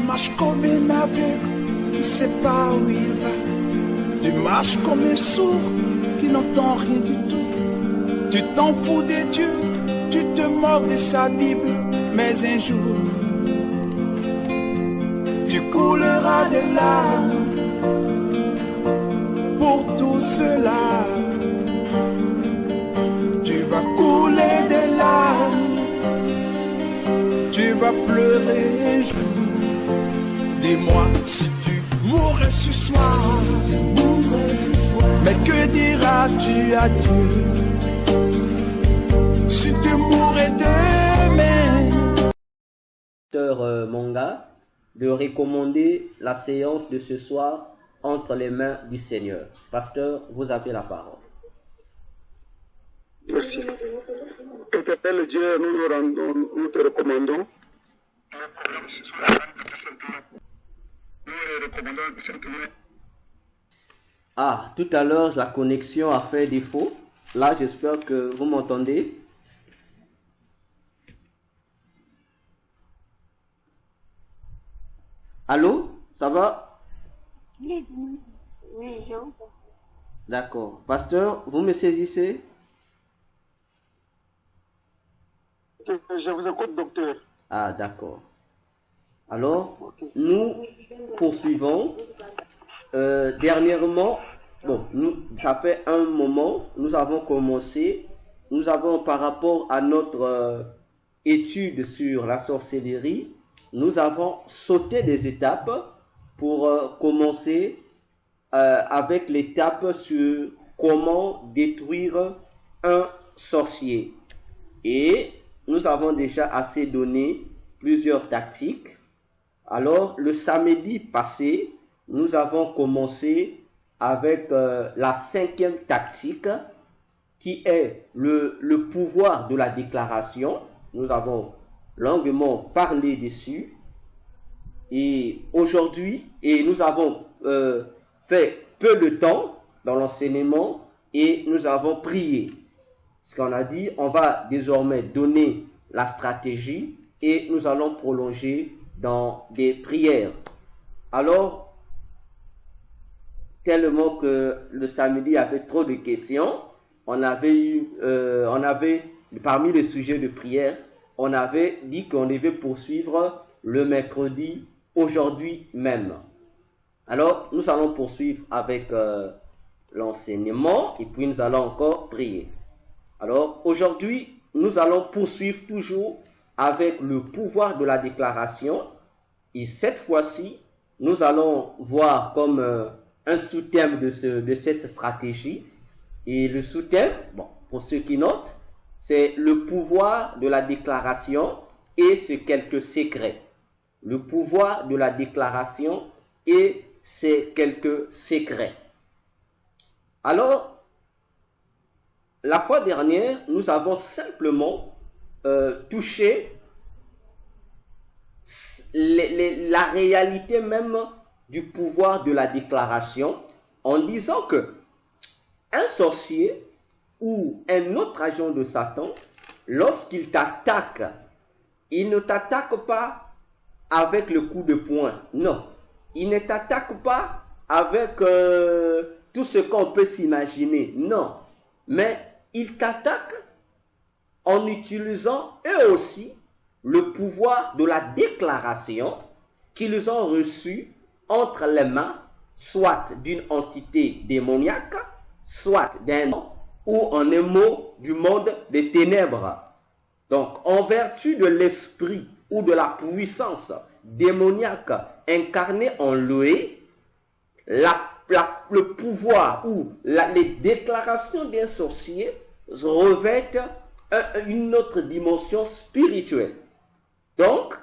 marches comme un aveugle qui ne sait pas où il va. Tu marches comme un sourd qui n'entend rien du tout. Tu t'en fous de Dieu, tu te moques de sa Bible. Mais un jour, tu couleras des larmes pour tout cela. Tu vas couler des larmes, tu vas pleurer un jour. Dis-moi si tu mourrais ce soir, mais que diras-tu à Dieu si tu mourrais demain? Manga de recommander la séance de ce soir entre les mains du Seigneur. Pasteur, vous avez la parole. Merci. Éternel Dieu, nous te recommandons. Ah, tout à l'heure, la connexion a fait défaut. Là, j'espère que vous m'entendez. Allô, ça va? Oui, j'entends. D'accord. Pasteur, vous me saisissez? Je vous écoute, docteur. Ah, d'accord. Alors, nous poursuivons. Dernièrement, ça fait un moment, nous avons commencé, par rapport à notre étude sur la sorcellerie, nous avons sauté des étapes pour commencer avec l'étape sur comment détruire un sorcier. Et nous avons déjà assez donné plusieurs tactiques. Alors, le samedi passé, nous avons commencé avec la 5e tactique qui est le pouvoir de la déclaration. Nous avons longuement parlé dessus. Et aujourd'hui, nous avons fait peu de temps dans l'enseignement et nous avons prié. Ce qu'on a dit, on va désormais donner la stratégie et nous allons prolonger dans des prières. Alors, tellement que le samedi il y avait trop de questions, on avait parmi les sujets de prière, on avait dit qu'on devait poursuivre le mercredi, aujourd'hui même. Alors, nous allons poursuivre avec l'enseignement et puis nous allons encore prier. Alors, aujourd'hui, nous allons poursuivre toujours avec le pouvoir de la déclaration. Et cette fois-ci, nous allons voir comme un sous-thème de cette stratégie. Et le sous-thème, pour ceux qui notent, c'est le pouvoir de la déclaration et ses quelques secrets. Le pouvoir de la déclaration et ses quelques secrets. Alors, la fois dernière, nous avons simplement touché la réalité même du pouvoir de la déclaration en disant que un sorcier ou un autre agent de Satan, lorsqu'il t'attaque, il ne t'attaque pas avec le coup de poing. Non, il ne t'attaque pas avec tout ce qu'on peut s'imaginer. Non, mais il t'attaque en utilisant eux aussi le pouvoir de la déclaration qu'ils ont reçu entre les mains, soit d'une entité démoniaque, soit d'un homme, ou en un mot du monde des ténèbres. Donc, en vertu de l'esprit ou de la puissance démoniaque incarnée en lui, le pouvoir ou les déclarations d'un sorcier revêtent une autre dimension spirituelle. Donc,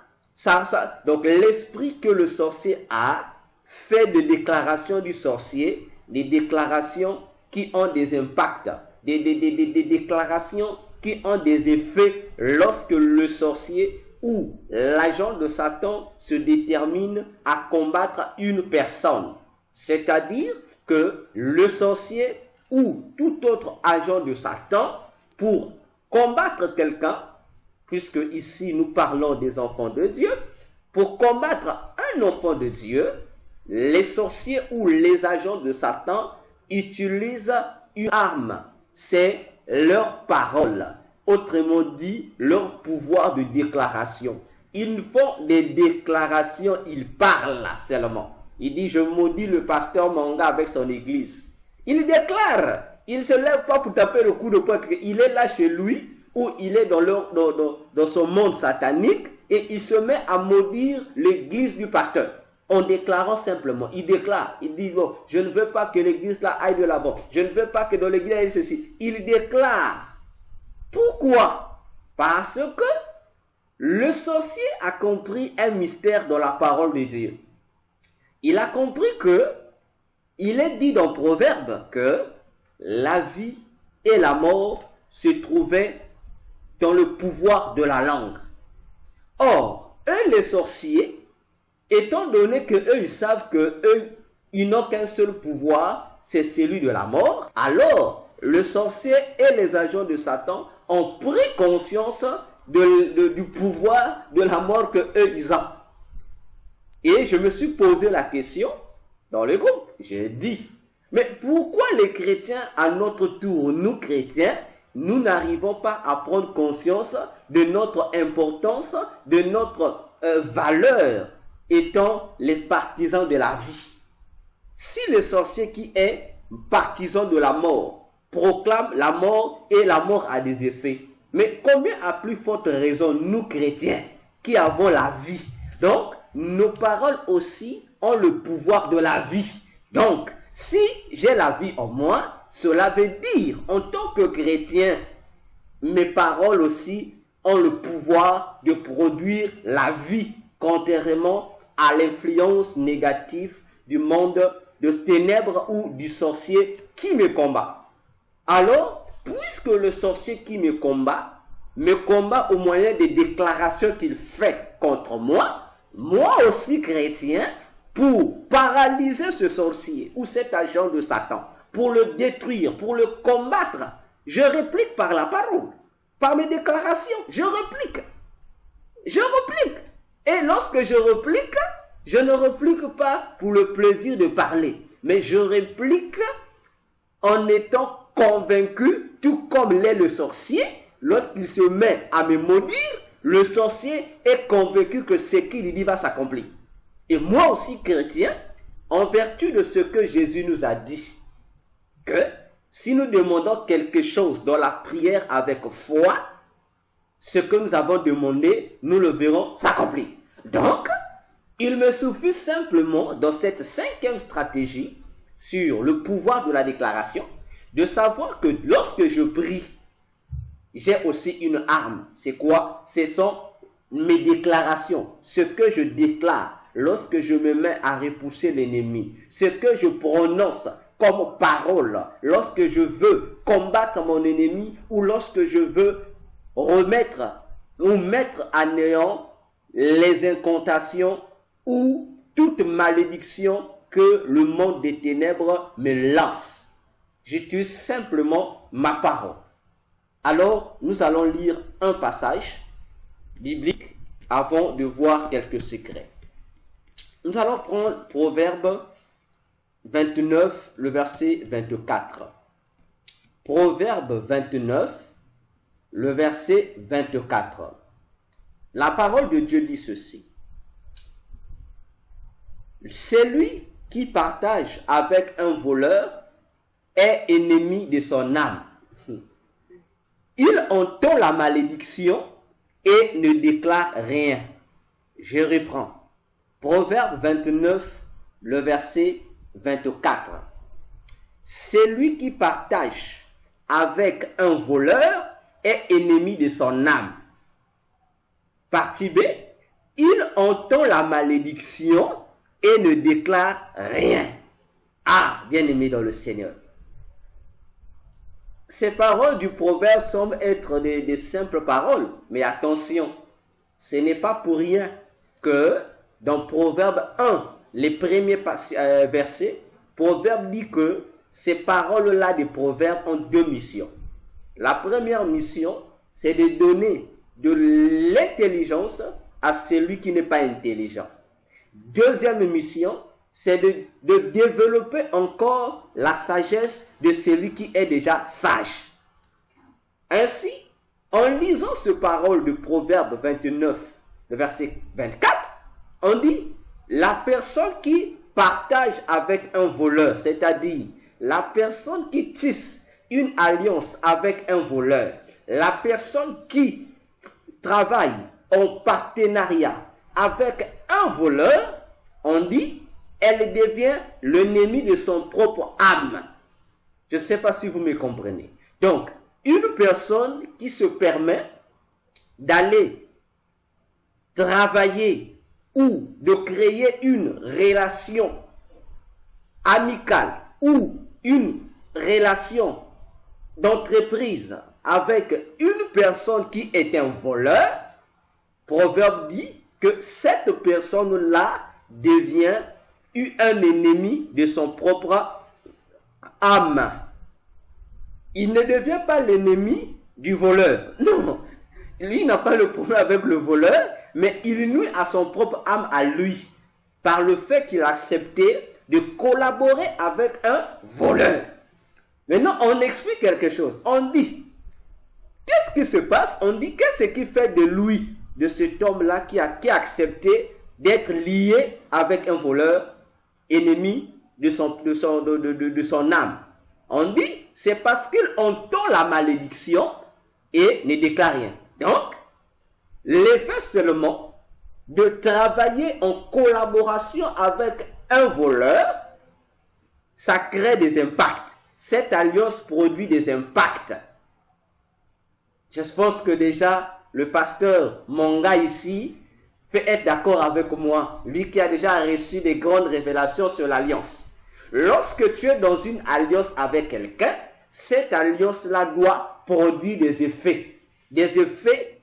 donc l'esprit que le sorcier a fait de déclarations du sorcier, des déclarations qui ont des impacts, des déclarations qui ont des effets lorsque le sorcier ou l'agent de Satan se détermine à combattre une personne. C'est-à-dire que le sorcier ou tout autre agent de Satan, pour combattre quelqu'un, puisque ici nous parlons des enfants de Dieu, pour combattre un enfant de Dieu, les sorciers ou les agents de Satan utilisent une arme, c'est leur parole. Autrement dit, leur pouvoir de déclaration. Ils font des déclarations, ils parlent seulement. Il dit, je maudis le pasteur Manga avec son église. Il déclare, il ne se lève pas pour taper le coup de poing. Il est là chez lui, ou il est dans son monde satanique, et il se met à maudire l'église du pasteur. En déclarant simplement, il déclare, il dit, bon, je ne veux pas que l'église là aille de l'avant, je ne veux pas que dans l'église aille ceci. Il déclare. Pourquoi? Parce que le sorcier a compris un mystère dans la parole de Dieu. Il a compris que, il est dit dans Proverbe que la vie et la mort se trouvaient dans le pouvoir de la langue. Or, eux les sorciers, étant donné que eux ils savent que eux ils n'ont qu'un seul pouvoir, c'est celui de la mort, alors le sorcier et les agents de Satan ont pris conscience du pouvoir de la mort que eux ils ont. Et je me suis posé la question dans le groupe. J'ai dit, mais pourquoi les chrétiens, à notre tour, nous chrétiens, nous n'arrivons pas à prendre conscience de notre importance, de notre valeur, étant les partisans de la vie? Si le sorcier qui est partisan de la mort proclame la mort et la mort a des effets, mais combien à plus forte raison nous chrétiens qui avons la vie? Donc, nos paroles aussi ont le pouvoir de la vie. Donc, si j'ai la vie en moi, cela veut dire, en tant que chrétien, mes paroles aussi ont le pouvoir de produire la vie, contrairement à l'influence négative du monde de ténèbres ou du sorcier qui me combat. Alors, puisque le sorcier qui me combat au moyen des déclarations qu'il fait contre moi, moi aussi chrétien, pour paralyser ce sorcier ou cet agent de Satan, pour le détruire, pour le combattre, je réplique par la parole, par mes déclarations, je réplique. Et lorsque je réplique, je ne réplique pas pour le plaisir de parler, mais je réplique en étant convaincu, tout comme l'est le sorcier, lorsqu'il se met à me maudire, le sorcier est convaincu que ce qu'il dit va s'accomplir. Et moi aussi, chrétien, en vertu de ce que Jésus nous a dit, que si nous demandons quelque chose dans la prière avec foi, ce que nous avons demandé, nous le verrons s'accomplir. Donc, il me suffit simplement, dans cette 5e stratégie, sur le pouvoir de la déclaration, de savoir que lorsque je prie, j'ai aussi une arme. C'est quoi? Ce sont mes déclarations. Ce que je déclare lorsque je me mets à repousser l'ennemi. Ce que je prononce comme parole lorsque je veux combattre mon ennemi ou lorsque je veux remettre ou mettre à néant les incantations ou toute malédiction que le monde des ténèbres me lance. J'utilise simplement ma parole. Alors, nous allons lire un passage biblique avant de voir quelques secrets. Nous allons prendre Proverbe 29, le verset 24. Proverbe 29, le verset 24. La parole de Dieu dit ceci. Celui qui partage avec un voleur est ennemi de son âme. Il entend la malédiction et ne déclare rien. Je reprends. Proverbe 29, le verset 24. Celui qui partage avec un voleur est ennemi de son âme. Partie B, il entend la malédiction et ne déclare rien. Ah, bien-aimé dans le Seigneur. Ces paroles du proverbe semblent être des simples paroles, mais attention, ce n'est pas pour rien que dans Proverbe 1, les premiers versets, Proverbe dit que ces paroles-là des proverbes ont deux missions. La première mission, c'est de donner de l'intelligence à celui qui n'est pas intelligent. Deuxième mission, c'est de développer encore la sagesse de celui qui est déjà sage. Ainsi, en lisant ce parole de Proverbe 29, le verset 24, on dit, la personne qui partage avec un voleur, c'est-à-dire la personne qui tisse une alliance avec un voleur, la personne qui travaille en partenariat avec un voleur, on dit, elle devient l'ennemi de son propre âme. Je ne sais pas si vous me comprenez. Donc, une personne qui se permet d'aller travailler ou de créer une relation amicale ou une relation d'entreprise avec une personne qui est un voleur, Proverbe dit que cette personne-là devient un ennemi de son propre âme. Il ne devient pas l'ennemi du voleur. Non, lui n'a pas le problème avec le voleur, mais il nuit à son propre âme à lui, par le fait qu'il a accepté de collaborer avec un voleur. Maintenant, on explique quelque chose. On dit, qu'est-ce qui se passe? On dit, qu'est-ce qui fait de lui, de cet homme-là qui a accepté d'être lié avec un voleur, ennemi de son âme? On dit, c'est parce qu'il entend la malédiction et ne déclare rien. Donc, l'effet seulement de travailler en collaboration avec un voleur, ça crée des impacts. Cette alliance produit des impacts. Je pense que déjà, le pasteur Monga ici fait être d'accord avec moi, lui qui a déjà reçu des grandes révélations sur l'alliance. Lorsque tu es dans une alliance avec quelqu'un, cette alliance-là doit produire des effets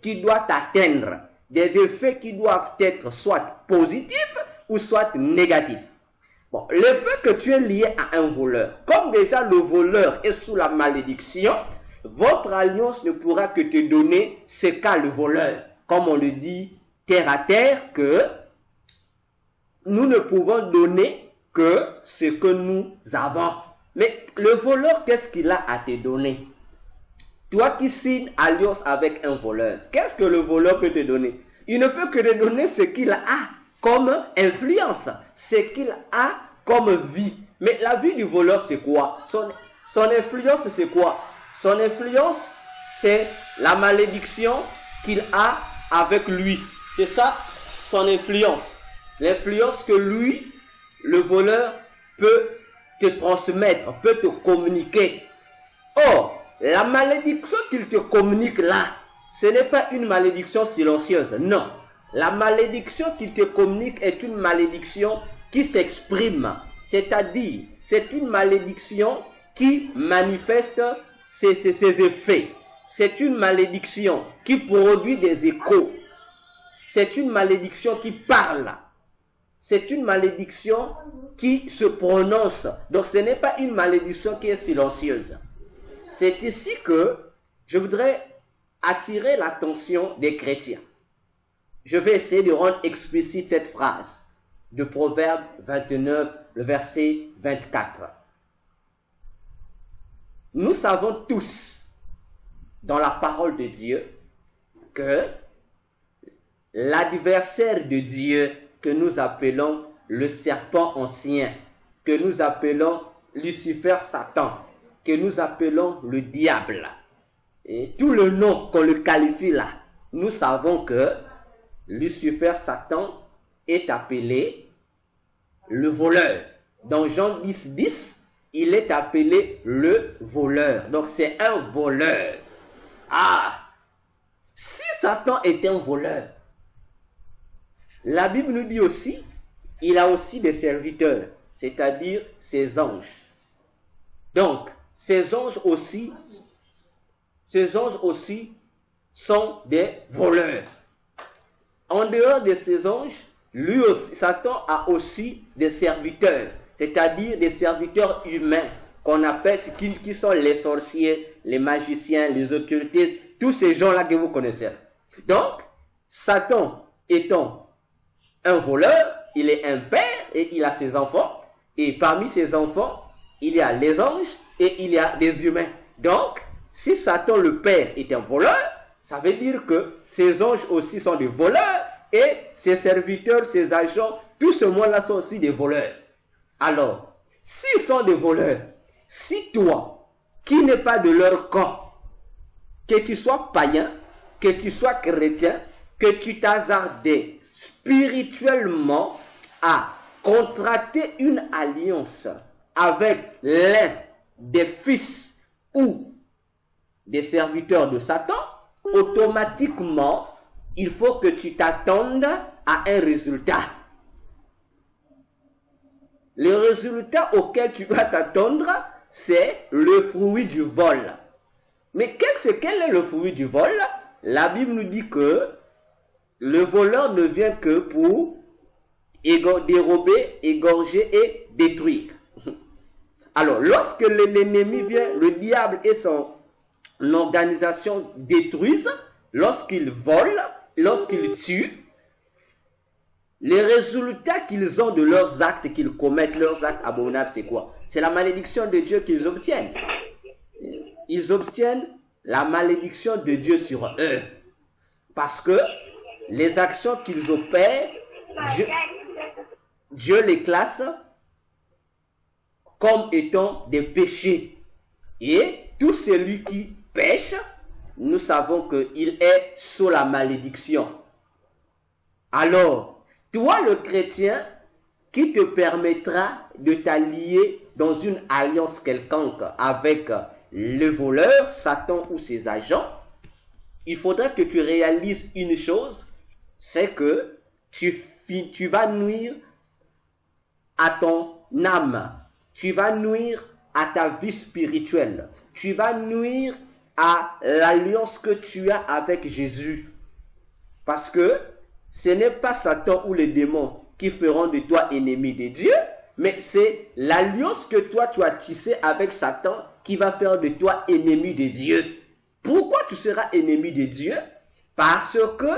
qui doivent t'atteindre, des effets qui doivent être soit positifs ou soit négatifs. Bon, le fait que tu es lié à un voleur, comme déjà le voleur est sous la malédiction, votre alliance ne pourra que te donner ce qu'a le voleur. Comme on le dit terre à terre, que nous ne pouvons donner que ce que nous avons. Mais le voleur, qu'est-ce qu'il a à te donner? Toi qui signes alliance avec un voleur, qu'est-ce que le voleur peut te donner? Il ne peut que te donner ce qu'il a comme influence, ce qu'il a comme vie. Mais la vie du voleur, c'est quoi? Son influence, c'est quoi? Son influence, c'est la malédiction qu'il a avec lui. C'est ça, son influence. L'influence que lui, le voleur, peut te transmettre, peut te communiquer. Or, la malédiction qu'il te communique là, ce n'est pas une malédiction silencieuse, non. La malédiction qu'il te communique est une malédiction qui s'exprime. C'est-à-dire, c'est une malédiction qui manifeste ses effets. C'est une malédiction qui produit des échos. C'est une malédiction qui parle. C'est une malédiction qui se prononce. Donc ce n'est pas une malédiction qui est silencieuse. C'est ici que je voudrais attirer l'attention des chrétiens. Je vais essayer de rendre explicite cette phrase de Proverbe 29, le verset 24. Nous savons tous, dans la parole de Dieu, que l'adversaire de Dieu, que nous appelons le serpent ancien, que nous appelons Lucifer, Satan, que nous appelons le diable, et tout le nom qu'on le qualifie là, nous savons que Lucifer, Satan, est appelé le voleur. Dans Jean 10, 10, il est appelé le voleur. Donc c'est un voleur. Ah! Si Satan est un voleur, la Bible nous dit aussi, il a aussi des serviteurs, c'est-à-dire ses anges. Donc, ces anges aussi sont des voleurs. En dehors de ces anges, lui aussi, Satan a aussi des serviteurs, c'est-à-dire des serviteurs humains qu'on appelle, qui sont les sorciers, les magiciens, les occultistes, tous ces gens-là que vous connaissez. Donc, Satan étant un voleur, il est un père et il a ses enfants. Et parmi ses enfants, il y a les anges et il y a les humains. Donc, si Satan le père est un voleur, ça veut dire que ses anges aussi sont des voleurs et ses serviteurs, ses agents, tout ce monde-là sont aussi des voleurs. Alors, s'ils sont des voleurs, si toi, qui n'es pas de leur camp, que tu sois païen, que tu sois chrétien, que tu t'hasardais spirituellement à contracter une alliance avec l'un des fils ou des serviteurs de Satan, automatiquement, il faut que tu t'attendes à un résultat. Le résultat auquel tu dois t'attendre, c'est le fruit du vol. Mais quel est le fruit du vol? La Bible nous dit que le voleur ne vient que pour dérober, égorger et détruire. Alors, lorsque l'ennemi vient, le diable et son organisation détruisent, lorsqu'ils volent, lorsqu'ils tuent, les résultats qu'ils ont de leurs actes qu'ils commettent, leurs actes abominables, c'est quoi? C'est la malédiction de Dieu qu'ils obtiennent. Ils obtiennent la malédiction de Dieu sur eux. Parce que les actions qu'ils opèrent, Dieu les classe comme étant des péchés. Et tout celui qui pêche, nous savons qu'il est sous la malédiction. Alors, toi le chrétien, qui te permettra de t'allier dans une alliance quelconque avec le voleur, Satan ou ses agents, il faudra que tu réalises une chose, c'est que tu vas nuire à ton âme, tu vas nuire à ta vie spirituelle, tu vas nuire à l'alliance que tu as avec Jésus. Parce que ce n'est pas Satan ou les démons qui feront de toi ennemi de Dieu, mais c'est l'alliance que toi tu as tissée avec Satan qui va faire de toi ennemi de Dieu. Pourquoi tu seras ennemi de Dieu? Parce que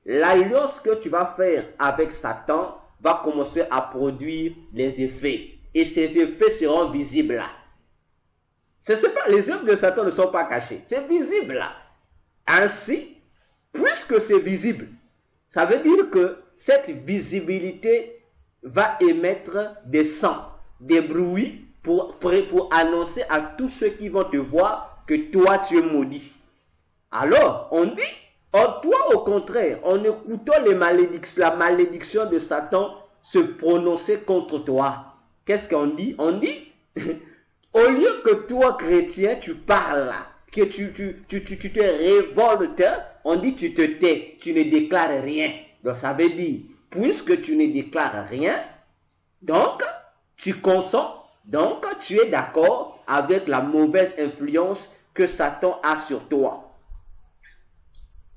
l'alliance que tu vas faire avec Satan va commencer à produire les effets. Et ces effets seront visibles là. Les œuvres de Satan ne sont pas cachées. C'est visible là. Ainsi, puisque c'est visible, ça veut dire que cette visibilité va émettre des sons, des bruits pour annoncer à tous ceux qui vont te voir que toi tu es maudit. Alors, on dit, toi au contraire, en écoutant la malédiction de Satan se prononcer contre toi. Qu'est-ce qu'on dit? On dit, au lieu que toi chrétien tu parles, que tu te révoltes, on dit tu te tais, tu ne déclares rien. Donc ça veut dire, puisque tu ne déclares rien, donc tu consens, donc tu es d'accord avec la mauvaise influence que Satan a sur toi.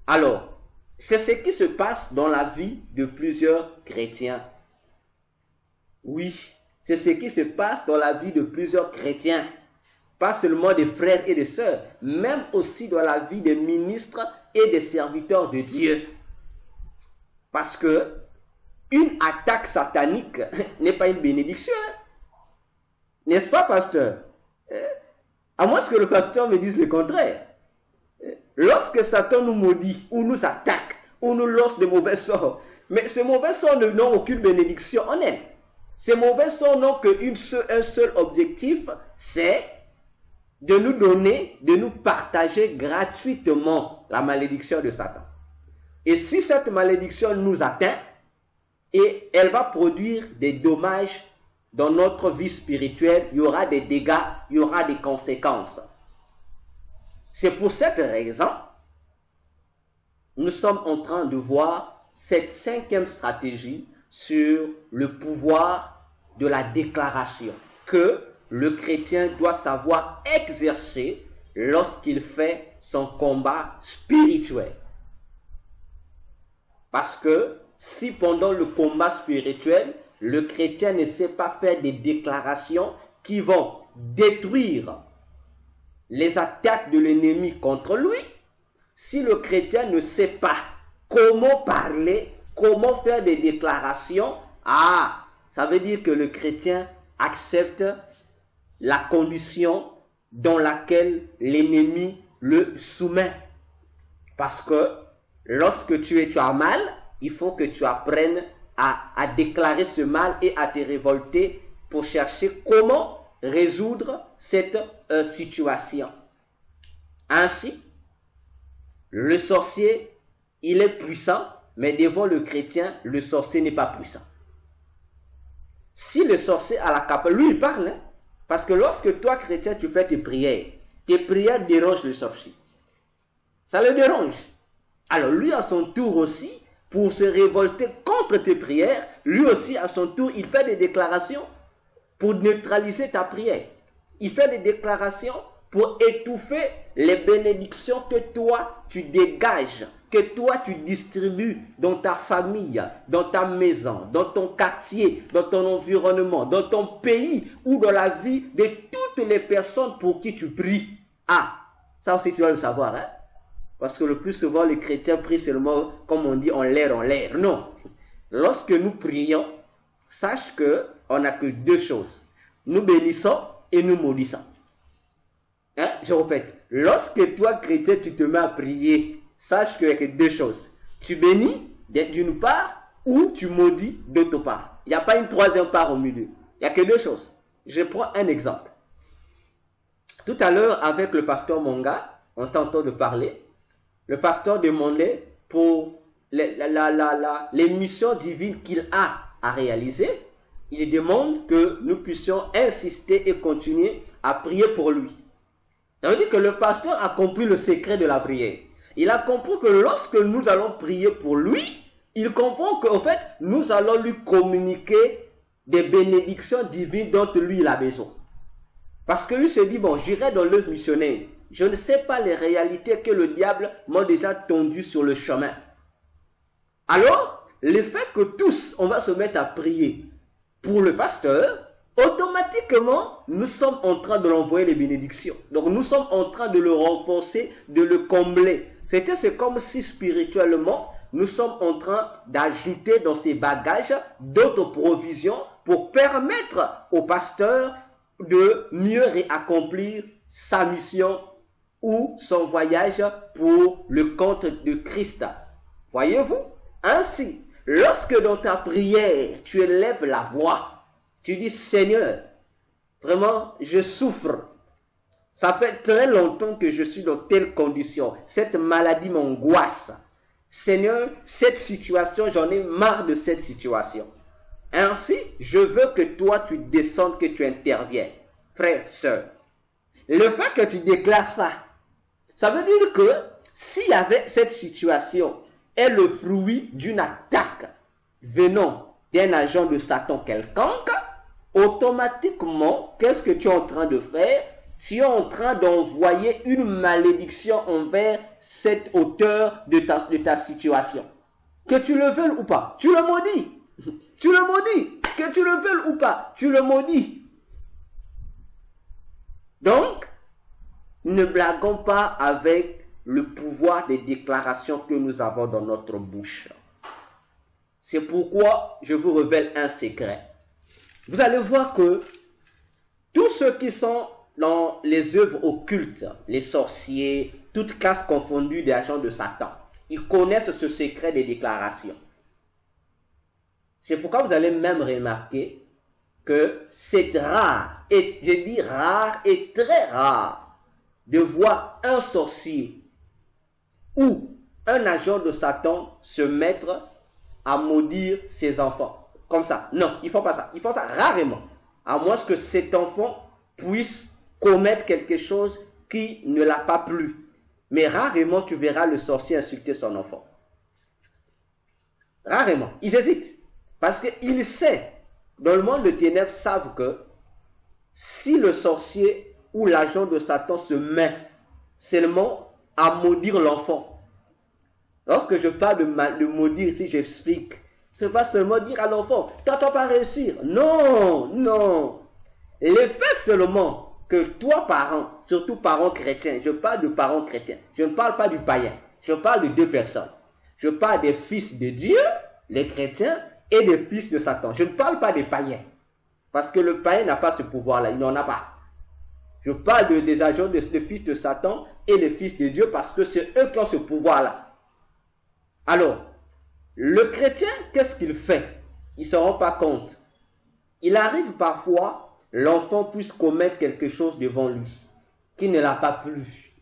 Alors, c'est ce qui se passe dans la vie de plusieurs chrétiens. Oui, c'est ce qui se passe dans la vie de plusieurs chrétiens. Pas seulement des frères et des sœurs, même aussi dans la vie des ministres et des serviteurs de Dieu. Parce que une attaque satanique n'est pas une bénédiction. N'est-ce pas, pasteur? À moins que le pasteur me dise le contraire. Lorsque Satan nous maudit, ou nous attaque, ou nous lance de mauvais sorts, mais ces mauvais sorts n'ont aucune bénédiction en elles. Ces mauvais sorts n'ont qu'un seul objectif, c'est de nous donner, de nous partager gratuitement la malédiction de Satan. Et si cette malédiction nous atteint, et elle va produire des dommages dans notre vie spirituelle, il y aura des dégâts, il y aura des conséquences. C'est pour cette raison, nous sommes en train de voir cette 5e stratégie sur le pouvoir de la déclaration que le chrétien doit savoir exercer lorsqu'il fait son combat spirituel. Parce que si pendant le combat spirituel, le chrétien ne sait pas faire des déclarations qui vont détruire les attaques de l'ennemi contre lui, si le chrétien ne sait pas comment parler, comment faire des déclarations Ah, ça veut dire que le chrétien accepte la condition dans laquelle l'ennemi le soumet. Parce que lorsque tu as mal, il faut que tu apprennes à déclarer ce mal et à te révolter pour chercher comment résoudre cette situation. Ainsi, le sorcier, il est puissant, mais devant le chrétien, le sorcier n'est pas puissant. Si le sorcier a la capacité, lui il parle, hein, parce que lorsque toi chrétien tu fais tes prières dérangent le sorcier. Ça le dérange. Alors lui à son tour aussi, pour se révolter contre tes prières, lui aussi à son tour, il fait des déclarations pour neutraliser ta prière. Il fait des déclarations pour étouffer les bénédictions que toi tu dégages, que toi tu distribues dans ta famille, dans ta maison, dans ton quartier, dans ton environnement, dans ton pays ou dans la vie de toutes les personnes pour qui tu pries. Ah, ça aussi tu dois le savoir, hein? Parce que le plus souvent les chrétiens prient seulement, comme on dit, en l'air. Non. Lorsque nous prions, sache qu'on n'a que deux choses. Nous bénissons et nous maudissons. Hein? Je répète, lorsque toi chrétien tu te mets à prier, sache qu'il n'y a que deux choses. Tu bénis d'une part ou tu maudis d'autre part. Il n'y a pas une troisième part au milieu. Il n'y a que deux choses. Je prends un exemple. Tout à l'heure, avec le pasteur Monga, on t'entend de parler. Le pasteur demandait pour les missions divines qu'il a à réaliser. Il demande que nous puissions insister et continuer à prier pour lui. Ça veut dire que le pasteur a compris le secret de la prière. Il a compris que lorsque nous allons prier pour lui, il comprend qu'en fait, nous allons lui communiquer des bénédictions divines dont lui il a besoin. Parce que lui se dit, bon, j'irai dans l'œuvre missionnaire. Je ne sais pas les réalités que le diable m'a déjà tendues sur le chemin. Alors, le fait que tous, on va se mettre à prier pour le pasteur, automatiquement, nous sommes en train de l'envoyer les bénédictions. Donc, nous sommes en train de le renforcer, de le combler. C'est comme si spirituellement, nous sommes en train d'ajouter dans ses bagages d'autres provisions pour permettre au pasteur de mieux accomplir sa mission ou son voyage pour le compte de Christ. Voyez-vous? Ainsi, lorsque dans ta prière, tu élèves la voix, tu dis, Seigneur, vraiment, je souffre. Ça fait très longtemps que je suis dans telle condition. Cette maladie m'angoisse. Seigneur, cette situation, j'en ai marre de cette situation. Ainsi, je veux que toi, tu descendes, que tu interviennes. Frère, sœur, le fait que tu déclares ça, ça veut dire que s'il y avait cette situation est le fruit d'une attaque venant d'un agent de Satan quelconque, automatiquement, qu'est-ce que tu es en train de faire? Tu es en train d'envoyer une malédiction envers cet auteur de ta situation. Que tu le veuilles ou pas, tu le maudis. Tu le maudis. Que tu le veuilles ou pas, tu le maudis. Donc, ne blaguons pas avec le pouvoir des déclarations que nous avons dans notre bouche. C'est pourquoi je vous révèle un secret. Vous allez voir que tous ceux qui sont dans les œuvres occultes, les sorciers, toutes classes confondues des agents de Satan, ils connaissent ce secret des déclarations. C'est pourquoi vous allez même remarquer que c'est rare, et je dis rare et très rare, de voir un sorcier ou un agent de Satan se mettre à maudire ses enfants. Comme ça. Non, ils ne font pas ça. Ils font ça rarement. À moins que cet enfant puisse commettre quelque chose qui ne l'a pas plu. Mais rarement tu verras le sorcier insulter son enfant. Rarement. Ils hésitent. Parce qu'il sait, dans le monde de ténèbres, savent que si le sorcier ou l'agent de Satan se met seulement à maudire l'enfant. Lorsque je parle de maudire ici, j'explique. Ce n'est pas seulement dire à l'enfant, t'entends pas réussir. Non, non. L'effet seulement que toi, parent, surtout parents chrétiens, je parle de parents chrétiens, je ne parle pas du païen, je parle de deux personnes. Je parle des fils de Dieu, les chrétiens, et des fils de Satan. Je ne parle pas des païens. Parce que le païen n'a pas ce pouvoir-là. Il n'en a pas. Je parle des agents des fils de Satan et des fils de Dieu parce que c'est eux qui ont ce pouvoir-là. Alors, le chrétien, qu'est-ce qu'il fait? Il ne se rend pas compte. Il arrive parfois, l'enfant puisse commettre quelque chose devant lui, qui ne l'a pas plu.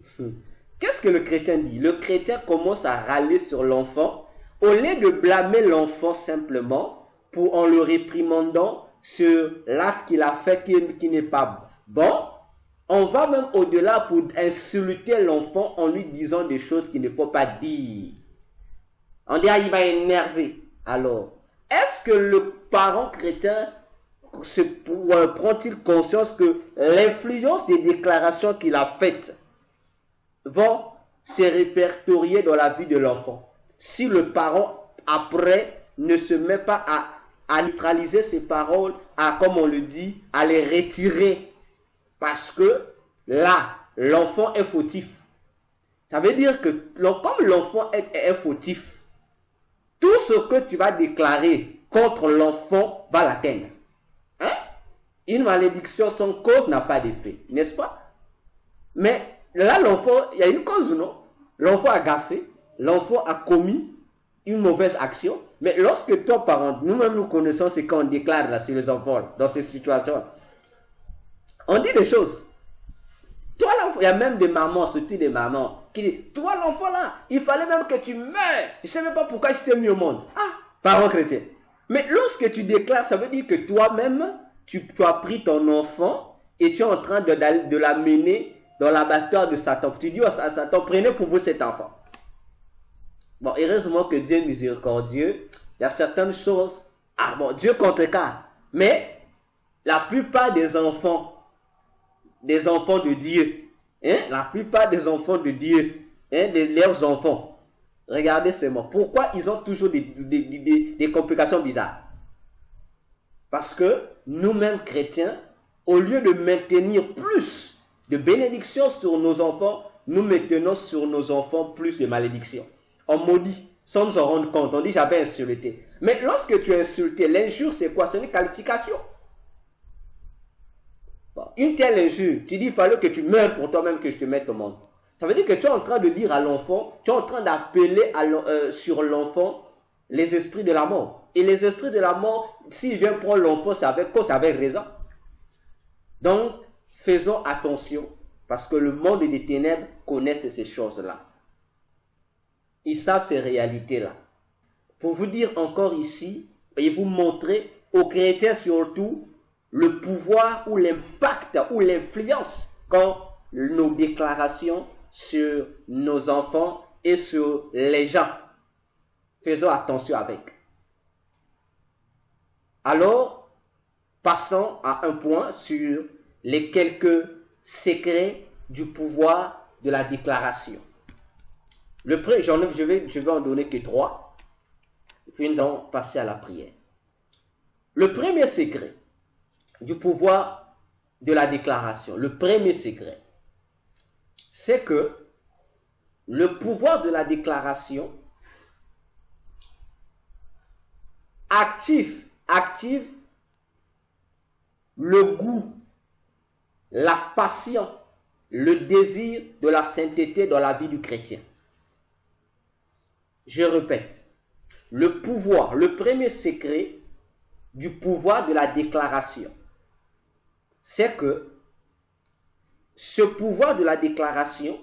Qu'est-ce que le chrétien dit? Le chrétien commence à râler sur l'enfant, au lieu de blâmer l'enfant simplement, en le réprimandant sur l'acte qu'il a fait qui n'est pas bon. On va même au-delà pour insulter l'enfant en lui disant des choses qu'il ne faut pas dire. On dit, ah, il va énerver. Alors, est-ce que le parent chrétien prend-il conscience que l'influence des déclarations qu'il a faites vont se répertorier dans la vie de l'enfant? Si le parent, après, ne se met pas à neutraliser ses paroles, comme on le dit, à les retirer, parce que là, l'enfant est fautif. Ça veut dire que comme l'enfant est fautif, tout ce que tu vas déclarer contre l'enfant va l'atteindre. Hein? Une malédiction sans cause n'a pas d'effet, n'est-ce pas? Mais là, l'enfant, il y a une cause ou non? L'enfant a gaffé, l'enfant a commis une mauvaise action. Mais lorsque toi, parent, nous-mêmes nous connaissons ce qu'on déclare là sur les enfants, dans ces situations, on dit des choses. Toi, l'enfant, il y a même des mamans, surtout des mamans, qui disent, toi, l'enfant là, il fallait même que tu meurs. Je ne sais même pas pourquoi je t'ai mis au monde. Ah, parent chrétien. Mais lorsque tu déclares, ça veut dire que toi-même, tu as pris ton enfant et tu es en train de l'amener dans l'abattoir de Satan. Tu dis à Satan, prenez pour vous cet enfant. Bon, heureusement que Dieu est miséricordieux. Il y a certaines choses, Dieu contrecarre. Mais la plupart des enfants de Dieu, la plupart des enfants de Dieu, leurs enfants, regardez ces mots. Pourquoi ils ont toujours des complications bizarres? Parce que nous-mêmes chrétiens, au lieu de maintenir plus de bénédictions sur nos enfants, nous maintenons sur nos enfants plus de malédictions. On maudit sans nous en rendre compte. On dit j'avais insulté. Mais lorsque tu as insulté, l'injure c'est quoi? C'est une qualification. Bon, une telle injure, tu dis il fallait que tu meurs pour toi-même que je te mette au monde. Ça veut dire que tu es en train de dire à l'enfant, tu es en train d'appeler sur l'enfant les esprits de la mort. Et les esprits de la mort, s'ils viennent prendre l'enfant, c'est avec raison. Donc, faisons attention, parce que le monde des ténèbres connaissent ces choses-là. Ils savent ces réalités-là. Pour vous dire encore ici, et vous montrer aux chrétiens surtout, le pouvoir ou l'impact ou l'influence qu'ont nos déclarations sur nos enfants et sur les gens. Faisons attention avec. Alors, passons à un point sur les quelques secrets du pouvoir de la déclaration. Je vais en donner que 3. Puis nous allons passer à la prière. Le premier secret du pouvoir de la déclaration, le premier secret, c'est que le pouvoir de la déclaration active le goût, la passion, le désir de la sainteté dans la vie du chrétien. Je répète, le pouvoir, le premier secret du pouvoir de la déclaration, c'est que ce pouvoir de la déclaration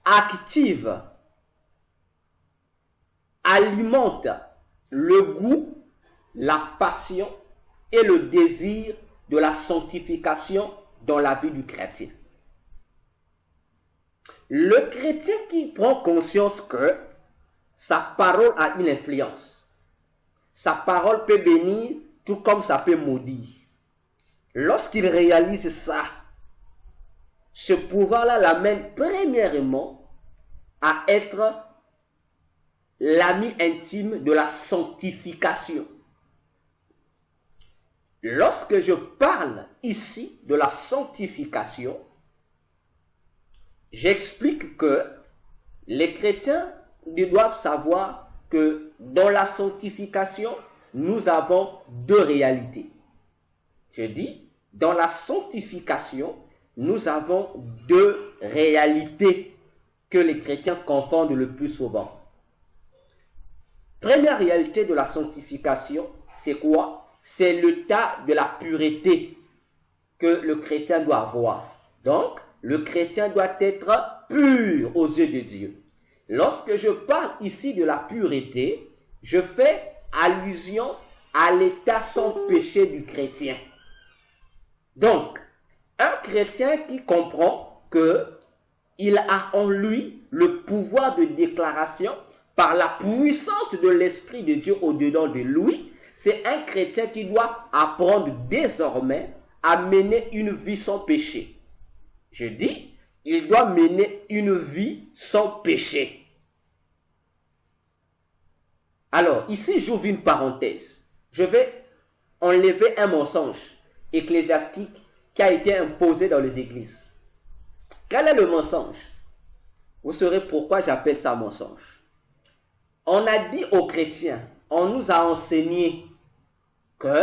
active, alimente le goût, la passion et le désir de la sanctification dans la vie du chrétien. Le chrétien qui prend conscience que sa parole a une influence, sa parole peut bénir tout comme ça peut maudire. Lorsqu'il réalise ça, ce pouvoir-là l'amène premièrement à être l'ami intime de la sanctification. Lorsque je parle ici de la sanctification, j'explique que les chrétiens doivent savoir que dans la sanctification, nous avons deux réalités. Je dis, dans la sanctification, nous avons deux réalités que les chrétiens confondent le plus souvent. Première réalité de la sanctification, c'est quoi? C'est l'état de la pureté que le chrétien doit avoir. Donc, le chrétien doit être pur aux yeux de Dieu. Lorsque je parle ici de la pureté, je fais allusion à l'état sans péché du chrétien. Donc, un chrétien qui comprend qu'il a en lui le pouvoir de déclaration par la puissance de l'Esprit de Dieu au-dedans de lui, c'est un chrétien qui doit apprendre désormais à mener une vie sans péché. Je dis, il doit mener une vie sans péché. Alors, ici, j'ouvre une parenthèse. Je vais enlever un mensonge ecclésiastique qui a été imposé dans les églises. Quel est le mensonge? Vous saurez pourquoi j'appelle ça mensonge. On a dit aux chrétiens, on nous a enseigné que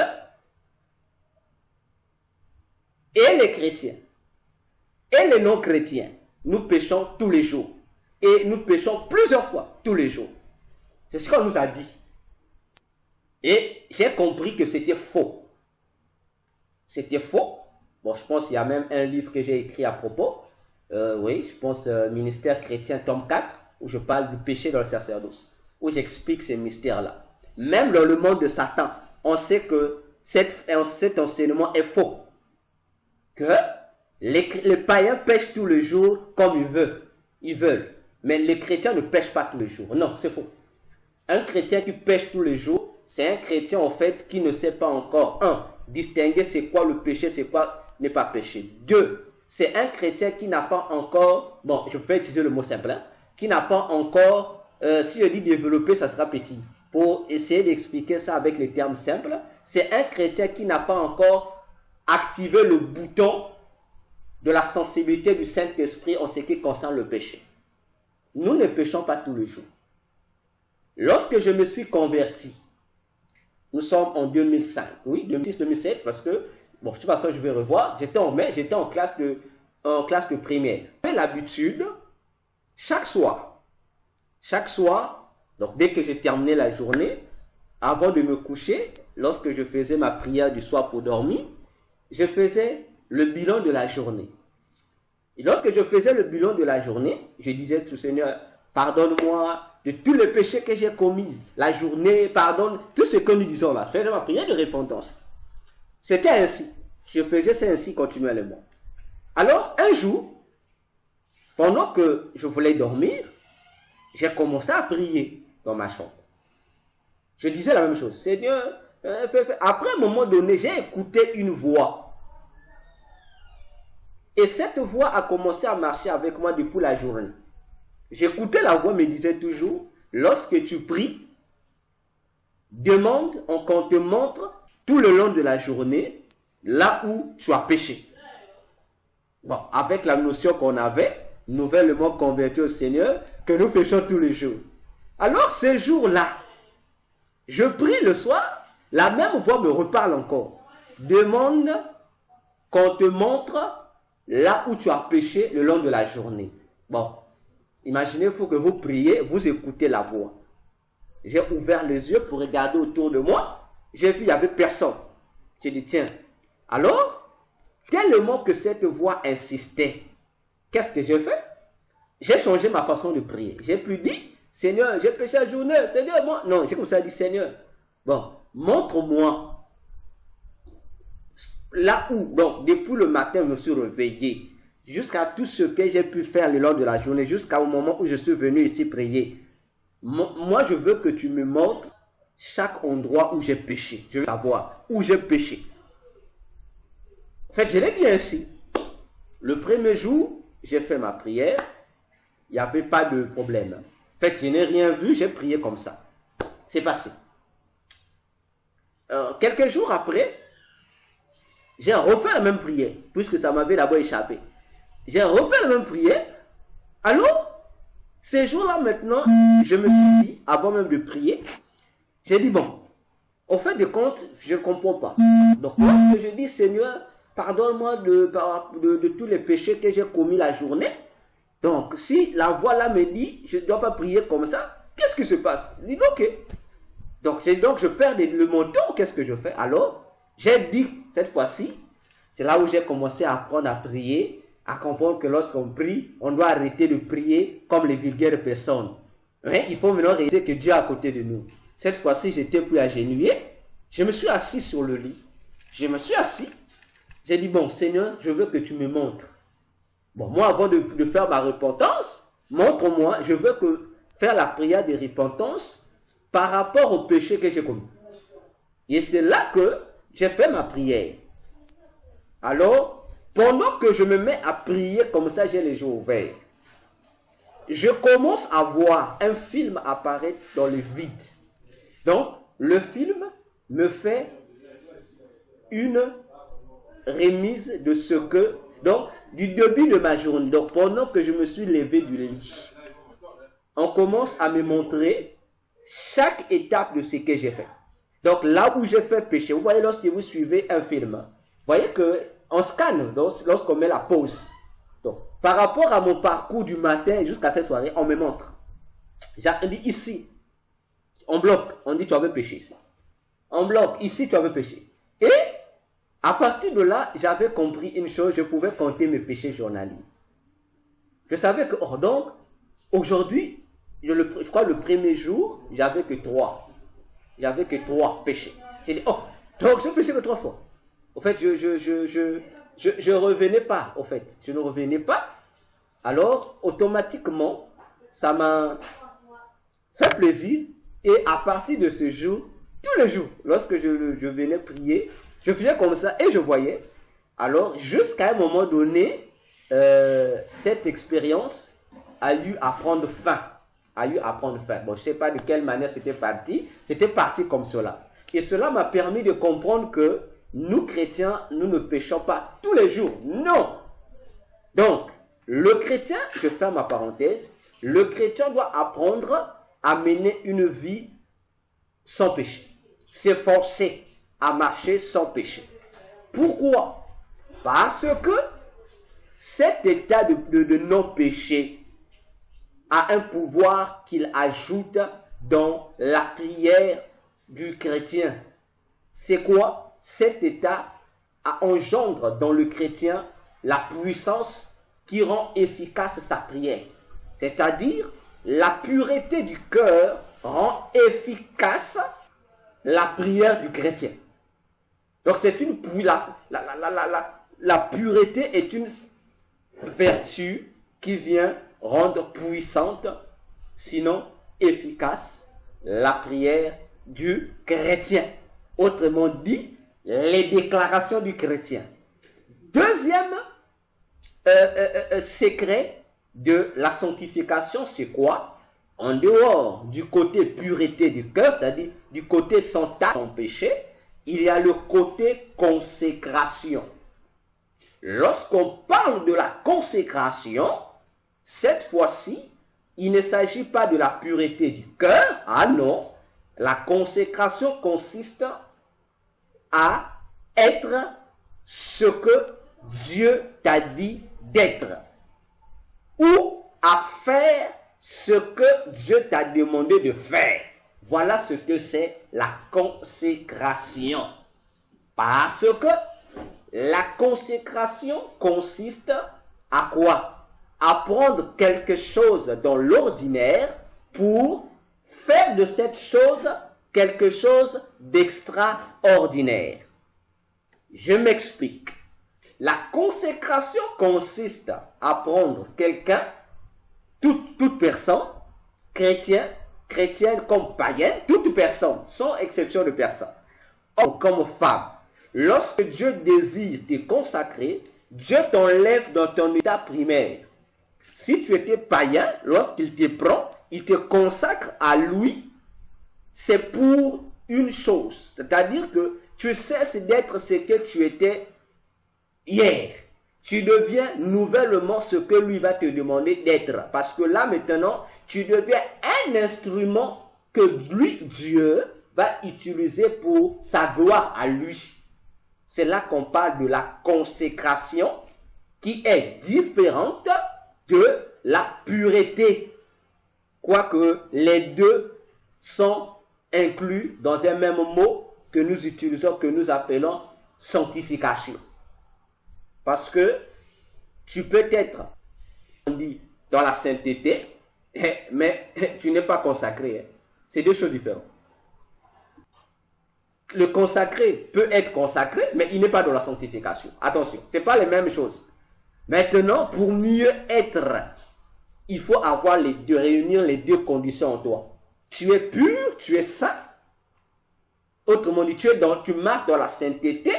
et les chrétiens et les non-chrétiens, nous péchons tous les jours. Et nous péchons plusieurs fois tous les jours. C'est ce qu'on nous a dit. Et j'ai compris que c'était faux. C'était faux. Bon, je pense qu'il y a même un livre que j'ai écrit à propos. Oui, je pense Ministère chrétien, tome 4, où je parle du péché dans le sacerdoce, où j'explique ces mystères-là. Même dans le monde de Satan, on sait que cet enseignement est faux. Que les païens pêchent tous les jours comme ils veulent. Mais les chrétiens ne pêchent pas tous les jours. Non, c'est faux. Un chrétien qui pêche tous les jours, c'est un chrétien en fait qui ne sait pas encore, distinguer c'est quoi le péché, c'est quoi ne pas pécher. 2, c'est un chrétien qui n'a pas encore, bon, je peux utiliser le mot simple, qui n'a pas encore, si je dis développer, ça sera petit. Pour essayer d'expliquer ça avec les termes simples, c'est un chrétien qui n'a pas encore activé le bouton de la sensibilité du Saint-Esprit en ce qui concerne le péché. Nous ne péchons pas tous les jours. Lorsque je me suis converti, nous sommes en 2005, oui, 2006-2007, parce que, bon, de toute façon, je vais revoir, j'étais en classe de primaire. J'avais l'habitude, chaque soir, donc dès que j'ai terminé la journée, avant de me coucher, lorsque je faisais ma prière du soir pour dormir, je faisais le bilan de la journée. Et lorsque je faisais le bilan de la journée, je disais tout Seigneur, pardonne-moi de tous les péchés que j'ai commis. La journée, pardonne, tout ce que nous disons là. Je faisais ma prière de repentance. C'était ainsi. Je faisais ça ainsi continuellement. Alors, un jour, pendant que je voulais dormir, j'ai commencé à prier dans ma chambre. Je disais la même chose. Seigneur, après un moment donné, j'ai écouté une voix. Et cette voix a commencé à marcher avec moi depuis la journée. J'écoutais la voix, me disait toujours, lorsque tu pries, demande qu'on te montre tout le long de la journée là où tu as péché. Bon, avec la notion qu'on avait, nouvellement converti au Seigneur, que nous péchons tous les jours. Alors, ces jours-là, je prie le soir, la même voix me reparle encore. Demande qu'on te montre là où tu as péché le long de la journée. Bon, imaginez, il faut que vous priez, vous écoutez la voix. J'ai ouvert les yeux pour regarder autour de moi. J'ai vu, il n'y avait personne. J'ai dit, tiens, alors, tellement que cette voix insistait, qu'est-ce que j'ai fait? J'ai changé ma façon de prier. J'ai plus dit, Seigneur, j'ai péché la journée, Seigneur, moi. Non, j'ai comme ça dit, Seigneur, bon, montre-moi là où, donc, depuis le matin, je me suis réveillé, jusqu'à tout ce que j'ai pu faire le long de la journée, jusqu'au moment où je suis venu ici prier. Moi, je veux que tu me montres chaque endroit où j'ai péché. Je veux savoir où j'ai péché. En fait, je l'ai dit ainsi. Le premier jour, j'ai fait ma prière. Il n'y avait pas de problème. En fait, je n'ai rien vu, j'ai prié comme ça. C'est passé. Quelques jours après, j'ai refait la même prière, puisque ça m'avait d'abord échappé. J'ai refait la même prière. Alors, ces jours-là maintenant, je me suis dit, avant même de prier, J'ai dit, bon, au fait de compte, je ne comprends pas. Donc, lorsque je dis, Seigneur, pardonne-moi de tous les péchés que j'ai commis la journée. Donc, si la voix là me dit, je ne dois pas prier comme ça, qu'est-ce qui se passe? Il dit, ok. Donc, je perds mon temps, qu'est-ce que je fais? Alors, j'ai dit, cette fois-ci, c'est là où j'ai commencé à apprendre à prier, à comprendre que lorsqu'on prie, on doit arrêter de prier comme les vulgaires personnes. Mais il faut maintenant réaliser que Dieu est à côté de nous. Cette fois-ci, j'étais plus agenouillé. Je me suis assis sur le lit. Je me suis assis. J'ai dit, bon, Seigneur, je veux que tu me montres. Bon, moi, avant de faire ma repentance, montre-moi, je veux faire la prière de repentance par rapport au péché que j'ai commis. Et c'est là que j'ai fait ma prière. Alors, pendant que je me mets à prier comme ça, j'ai les yeux ouverts. Je commence à voir un film apparaître dans le vide. Donc, le film me fait une remise de ce que... Donc, du début de ma journée, donc pendant que je me suis levé du lit, on commence à me montrer chaque étape de ce que j'ai fait. Donc, là où j'ai fait péché, vous voyez, lorsque vous suivez un film, vous voyez qu'on scanne lorsqu'on met la pause. Donc, par rapport à mon parcours du matin jusqu'à cette soirée, on me montre. On dit ici, on bloque, on dit tu avais péché ici. On bloque, ici tu avais péché. Et à partir de là, j'avais compris une chose, je pouvais compter mes péchés journaliers. Je savais que, donc, aujourd'hui, je crois le premier jour, j'avais que 3. J'avais que 3 péchés. J'ai dit, donc j'ai péché que 3 fois. Au fait, je revenais pas, au fait. Je ne revenais pas. Alors, automatiquement, ça m'a fait plaisir. Et à partir de ce jour, tous les jours, lorsque je venais prier, je faisais comme ça et je voyais. Alors, jusqu'à un moment donné, cette expérience a eu à prendre fin. Bon, je ne sais pas de quelle manière c'était parti. C'était parti comme cela. Et cela m'a permis de comprendre que nous, chrétiens, nous ne péchons pas tous les jours. Non. Donc, le chrétien, je ferme ma parenthèse, le chrétien doit apprendre à mener une vie sans péché. S'efforcer à marcher sans péché. Pourquoi? Parce que cet état de non-péché a un pouvoir qu'il ajoute dans la prière du chrétien. C'est quoi? Cet état engendre dans le chrétien la puissance qui rend efficace sa prière. C'est-à-dire, la pureté du cœur rend efficace la prière du chrétien. Donc, c'est une la pureté est une vertu qui vient rendre puissante, sinon efficace, la prière du chrétien. Autrement dit, les déclarations du chrétien. Deuxième secret de la sanctification, c'est quoi? En dehors du côté pureté du cœur, c'est-à-dire du côté sans tache, sans péché, il y a le côté consécration. Lorsqu'on parle de la consécration, cette fois-ci, il ne s'agit pas de la pureté du cœur. Ah non, la consécration consiste à être ce que Dieu t'a dit d'être, ou à faire ce que Dieu t'a demandé de faire. Voilà ce que c'est la consécration. Parce que la consécration consiste à quoi? À prendre quelque chose dans l'ordinaire pour faire de cette chose quelque chose d'extraordinaire. Je m'explique. La consécration consiste à prendre quelqu'un, toute personne, chrétienne comme païenne, toute personne, sans exception de personne, homme comme femme. Lorsque Dieu désire te consacrer, Dieu t'enlève dans ton état primaire. Si tu étais païen, lorsqu'il te prend, il te consacre à lui, c'est pour une chose. C'est-à-dire que tu cesses d'être ce que tu étais hier. Tu deviens nouvellement ce que lui va te demander d'être. Parce que là maintenant, tu deviens un instrument que lui, Dieu, va utiliser pour sa gloire à lui. C'est là qu'on parle de la consécration qui est différente de la pureté. Quoique les deux sont inclus dans un même mot que nous utilisons, que nous appelons sanctification. Parce que tu peux être, on dit, dans la sainteté, mais tu n'es pas consacré. C'est deux choses différentes. Le consacré peut être consacré, mais il n'est pas dans la sanctification. Attention, ce n'est pas les mêmes choses. Maintenant, pour mieux être, il faut avoir les deux, réunir les deux conditions en toi. Tu es pur, tu es saint. Autrement dit, tu marches dans la sainteté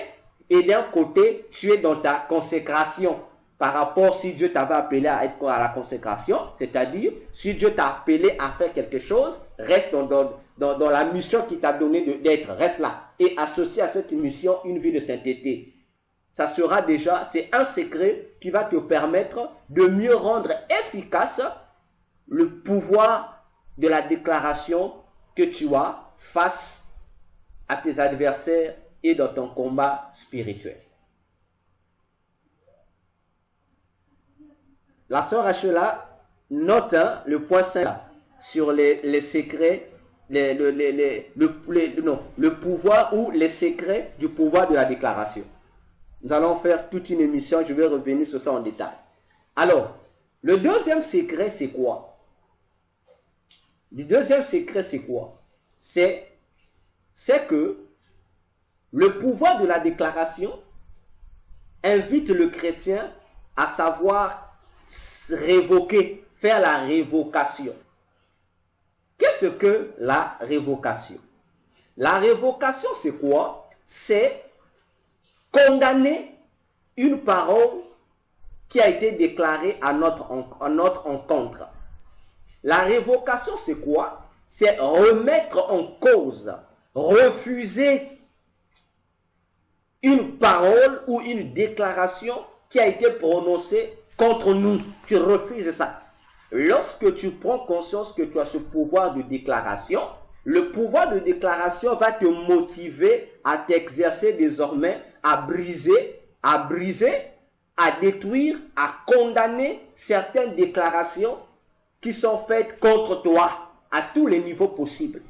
et d'un côté, tu es dans ta consécration. Par rapport, si Dieu t'avait appelé à être à la consécration, c'est-à-dire, si Dieu t'a appelé à faire quelque chose, reste dans la mission qu'il t'a donné d'être, reste là. Et associe à cette mission une vie de sainteté. Ça sera déjà, c'est un secret qui va te permettre de mieux rendre efficace le pouvoir de la déclaration que tu as face à tes adversaires et dans ton combat spirituel. La sœur Achela note le point 5 sur les secrets, le pouvoir ou les secrets du pouvoir de la déclaration. Nous allons faire toute une émission, je vais revenir sur ça en détail. Alors, le deuxième secret, c'est quoi? Le deuxième secret, c'est quoi? C'est que le pouvoir de la déclaration invite le chrétien à savoir révoquer, faire la révocation. Qu'est-ce que la révocation? La révocation, c'est quoi? C'est condamner une parole qui a été déclarée à notre encontre. La révocation, c'est quoi? C'est remettre en cause, refuser une parole ou une déclaration qui a été prononcée contre nous. Tu refuses ça. Lorsque tu prends conscience que tu as ce pouvoir de déclaration, le pouvoir de déclaration va te motiver à t'exercer désormais à briser, à détruire, à condamner certaines déclarations qui sont faites contre toi à tous les niveaux possibles.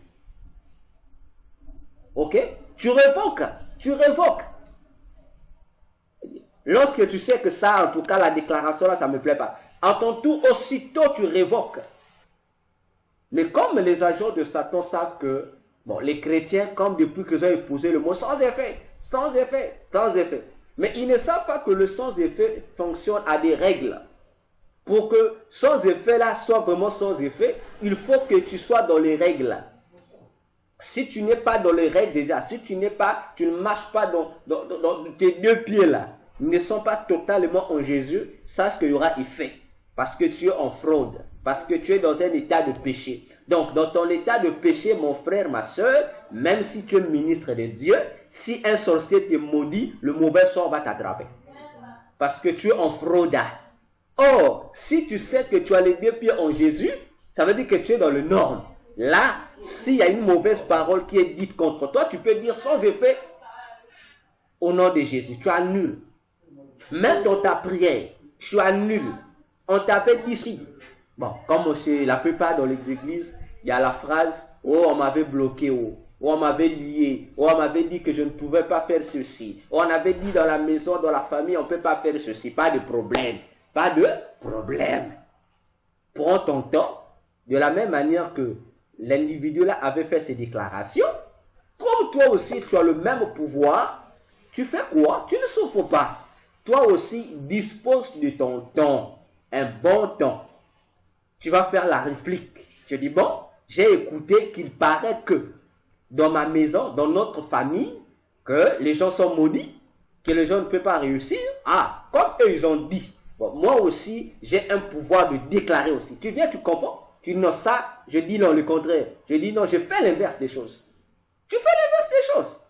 Ok? Tu révoques. Lorsque tu sais que ça, en tout cas, la déclaration là, ça ne me plaît pas. En ton tour, aussitôt, tu révoques. Mais comme les agents de Satan savent que, bon, les chrétiens, comme depuis qu'ils ont épousé le mot sans effet. Mais ils ne savent pas que le sans effet fonctionne à des règles. Pour que sans effet là soit vraiment sans effet, il faut que tu sois dans les règles. Si tu n'es pas dans les règles déjà, si tu ne marches pas dans tes deux pieds là, ne sont pas totalement en Jésus, sache qu'il y aura effet. Parce que tu es en fraude. Parce que tu es dans un état de péché. Donc, dans ton état de péché, mon frère, ma soeur, même si tu es ministre de Dieu, si un sorcier te maudit, le mauvais sort va t'attraper. Parce que tu es en fraude. Or, si tu sais que tu as les deux pieds en Jésus, ça veut dire que tu es dans le norme. Là, s'il y a une mauvaise parole qui est dite contre toi, tu peux dire sans effet au nom de Jésus. Tu annules. Même dans ta prière, tu annules. On t'avait dit si. Bon, comme chez la plupart dans les églises, il y a la phrase « Oh, on m'avait bloqué, oh, on m'avait lié, oh, on m'avait dit que je ne pouvais pas faire ceci. Oh, on avait dit dans la maison, dans la famille, on ne peut pas faire ceci. » Pas de problème. Pas de problème. Prends ton temps. De la même manière que l'individu là avait fait ses déclarations, comme toi aussi tu as le même pouvoir, tu fais quoi? Tu ne souffres pas. Toi aussi, dispose de ton temps, un bon temps. Tu vas faire la réplique. Tu dis, bon, j'ai écouté qu'il paraît que dans ma maison, dans notre famille, que les gens sont maudits, que les gens ne peuvent pas réussir. Ah, comme eux, ils ont dit. Bon, moi aussi, j'ai un pouvoir de déclarer aussi. Tu viens, tu confonds. Tu dis non, ça, je dis non, le contraire. Je dis non, je fais l'inverse des choses. Tu fais l'inverse des choses.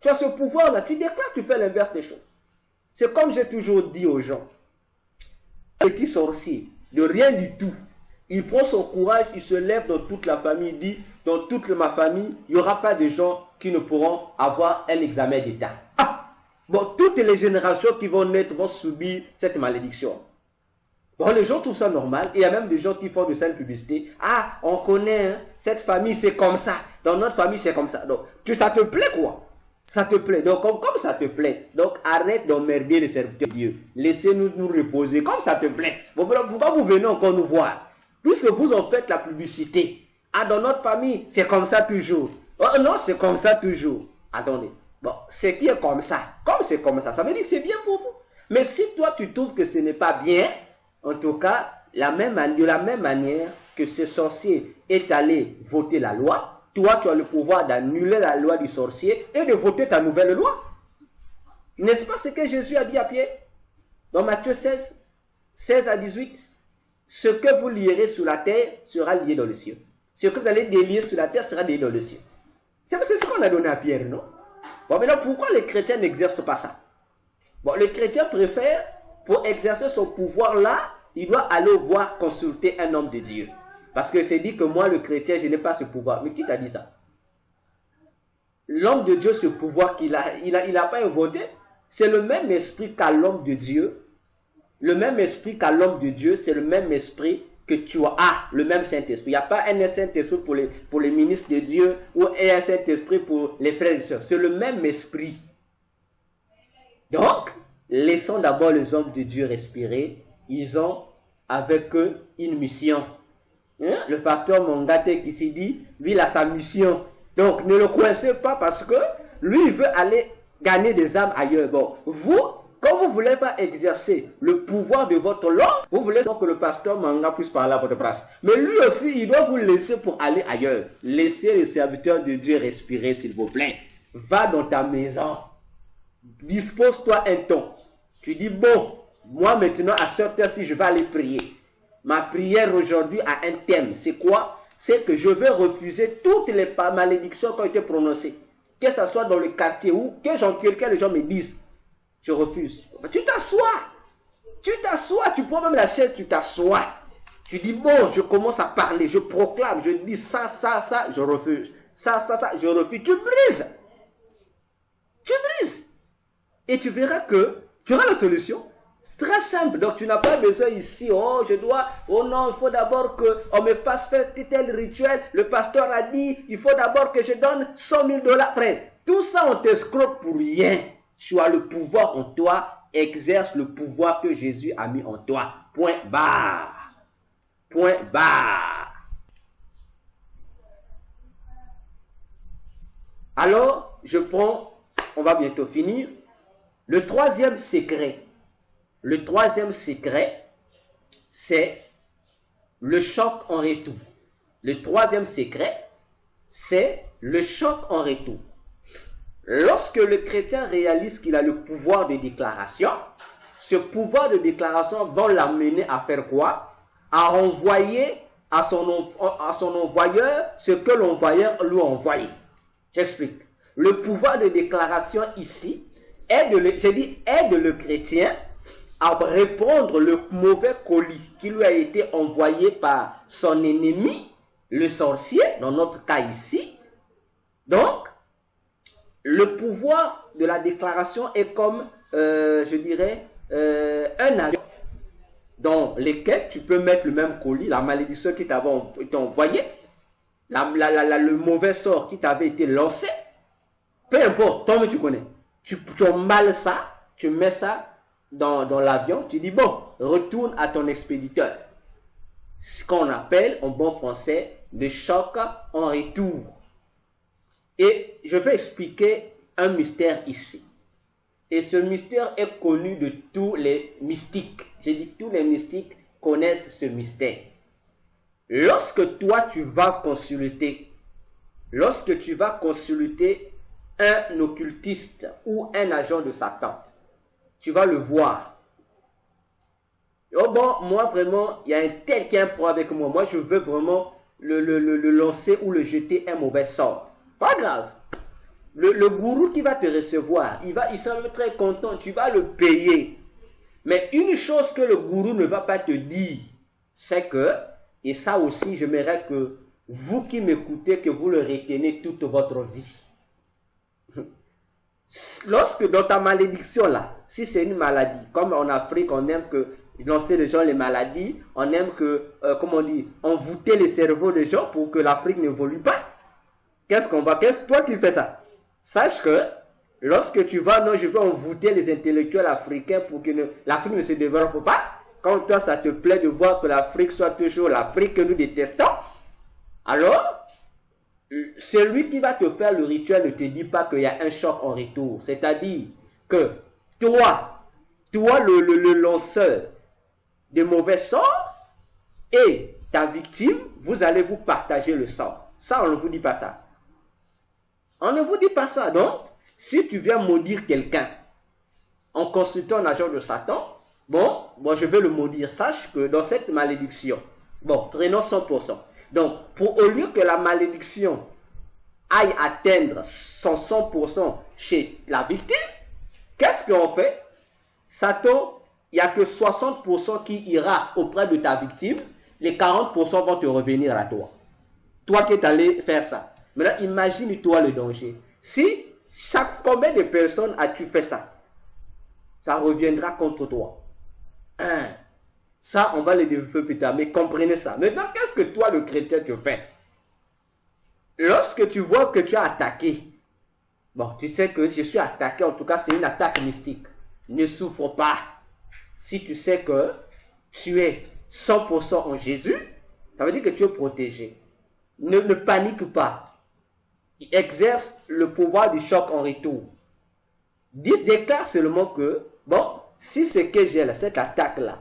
Tu as ce pouvoir-là, tu déclares, tu fais l'inverse des choses. C'est comme j'ai toujours dit aux gens, petit sorcier, de rien du tout, Il prend son courage, il se lève dans toute la famille, il dit, dans toute ma famille, il n'y aura pas de gens qui ne pourront avoir un examen d'État. Ah! Bon, toutes les générations qui vont naître vont subir cette malédiction. Bon, les gens trouvent ça normal. Et il y a même des gens qui font de cette publicité. Ah, on connaît, hein, cette famille, c'est comme ça. Dans notre famille, c'est comme ça. Donc, ça te plaît quoi? Ça te plaît. Donc, comme ça te plaît, donc arrête d'emmerder les serviteurs de Dieu. Laissez-nous nous reposer comme ça te plaît. Bon, pourquoi vous venez encore nous voir? Puisque vous en faites la publicité. Ah, dans notre famille, c'est comme ça toujours. Oh non, c'est comme ça toujours. Attendez. Bon, c'est qui est comme ça. Comme c'est comme ça veut dire que c'est bien pour vous. Mais si toi, tu trouves que ce n'est pas bien, en tout cas, de la même manière que ce sorcier est allé voter la loi, toi, tu as le pouvoir d'annuler la loi du sorcier et de voter ta nouvelle loi. N'est-ce pas ce que Jésus a dit à Pierre? Dans Matthieu 16, 16 à 18. Ce que vous lierez sur la terre sera lié dans le ciel. Ce que vous allez délier sur la terre sera délié dans le ciel. C'est ce qu'on a donné à Pierre, non? Bon, maintenant, pourquoi les chrétiens n'exercent pas ça? Bon, le chrétien préfère, pour exercer son pouvoir là, il doit aller voir consulter un homme de Dieu. Parce que c'est dit que moi, le chrétien, je n'ai pas ce pouvoir. Mais qui t'a dit ça? L'homme de Dieu, ce pouvoir qu'il a, il a pas inventé. C'est le même esprit qu'à l'homme de Dieu. Le même esprit qu'à l'homme de Dieu, c'est le même esprit que tu as. Ah, le même Saint-Esprit. Il n'y a pas un Saint-Esprit pour les ministres de Dieu ou un Saint-Esprit pour les frères et sœurs. C'est le même esprit. Donc, laissons d'abord les hommes de Dieu respirer. Ils ont avec eux une mission. Hein? Le pasteur Mongate qui s'est dit, lui il a sa mission. Donc, ne le coincez pas parce que lui il veut aller gagner des âmes ailleurs. Bon, vous, quand vous ne voulez pas exercer le pouvoir de votre langue, vous voulez que le pasteur Manga puisse parler à votre place. Mais lui aussi, il doit vous laisser pour aller ailleurs. Laissez les serviteurs de Dieu respirer, s'il vous plaît. Va dans ta maison. Dispose-toi un temps. Tu dis, bon, moi maintenant, à cette heure-ci, je vais aller prier. Ma prière aujourd'hui a un thème. C'est quoi? C'est que je vais refuser toutes les malédictions qui ont été prononcées. Que ce soit dans le quartier ou que les gens me disent. Je refuse. Tu t'assois. Tu t'assois. Tu prends même la chaise, tu t'assois. Tu dis, bon, je commence à parler. Je proclame. Je dis ça, je refuse. Ça, je refuse. Tu brises. Tu brises. Et tu verras que tu auras la solution. C'est très simple. Donc, tu n'as pas besoin ici. Oh, non, il faut d'abord qu'on me fasse faire tel rituel. Le pasteur a dit, il faut d'abord que je donne 100 000 $. Frère, tout ça, on t'escroque pour rien. Tu as le pouvoir en toi. Exerce le pouvoir que Jésus a mis en toi. Point barre. Point barre. Alors, je prends, on va bientôt finir. Le troisième secret. Le troisième secret, c'est le choc en retour. Le troisième secret, c'est le choc en retour. Lorsque le chrétien réalise qu'il a le pouvoir de déclaration, ce pouvoir de déclaration va l'amener à faire quoi? À renvoyer à son envoyeur ce que l'envoyeur lui a envoyé. J'explique. Le pouvoir de déclaration ici aide le chrétien à répondre le mauvais colis qui lui a été envoyé par son ennemi, le sorcier, dans notre cas ici. Donc, le pouvoir de la déclaration est comme, un avion dans lequel tu peux mettre le même colis, la malédiction qui t'avait été envoyée, le mauvais sort qui t'avait été lancé, peu importe, toi tu connais. Tu emballes ça, tu mets ça dans l'avion, tu dis bon, retourne à ton expéditeur. Ce qu'on appelle en bon français le choc en retour. Et je vais expliquer un mystère ici. Et ce mystère est connu de tous les mystiques. J'ai dit tous les mystiques connaissent ce mystère. Lorsque toi tu vas consulter un occultiste ou un agent de Satan, tu vas le voir. Oh bon, moi vraiment, il y a un tel qui a un problème avec moi. Moi, je veux vraiment le lancer ou le jeter un mauvais sort. Pas grave. Le gourou qui va te recevoir, il sera très content, tu vas le payer. Mais une chose que le gourou ne va pas te dire, c'est que Et ça aussi, j'aimerais que vous qui m'écoutez, que vous le retenez toute votre vie. Lorsque dans ta malédiction là, si c'est une maladie, comme en Afrique, on aime que lancer les gens les maladies, on aime que, comment on dit, envoûter les cerveaux des gens pour que l'Afrique n'évolue pas. Toi qui fais ça? Sache que lorsque tu vas, non, je vais envoûter les intellectuels africains pour que l'Afrique ne se développe pas. Quand toi, ça te plaît de voir que l'Afrique soit toujours l'Afrique que nous détestons, alors, celui qui va te faire le rituel ne te dit pas qu'il y a un choc en retour. C'est-à-dire que toi, le lanceur de mauvais sorts et ta victime, vous allez vous partager le sort. Ça, on ne vous dit pas ça. On ne vous dit pas ça. Donc, si tu viens maudire quelqu'un en consultant un agent de Satan, bon, je vais le maudire. Sache que dans cette malédiction, bon, prenons 100%. Donc, au lieu que la malédiction aille atteindre son 100% chez la victime, qu'est-ce qu'on fait? Satan, il n'y a que 60% qui ira auprès de ta victime, les 40% vont te revenir à toi. Toi qui es allé faire ça. Maintenant, imagine-toi le danger. Si combien de personnes as-tu fait ça? Ça reviendra contre toi. Ça, on va le développer plus tard, mais comprenez ça. Maintenant, qu'est-ce que toi, le chrétien, tu fais? Lorsque tu vois que tu as attaqué, bon, tu sais que je suis attaqué, en tout cas, c'est une attaque mystique. Ne souffre pas. Si tu sais que tu es 100% en Jésus, ça veut dire que tu es protégé. Ne panique pas. Il exerce le pouvoir du choc en retour. Déclare seulement que, bon, si c'est que j'ai cette attaque-là,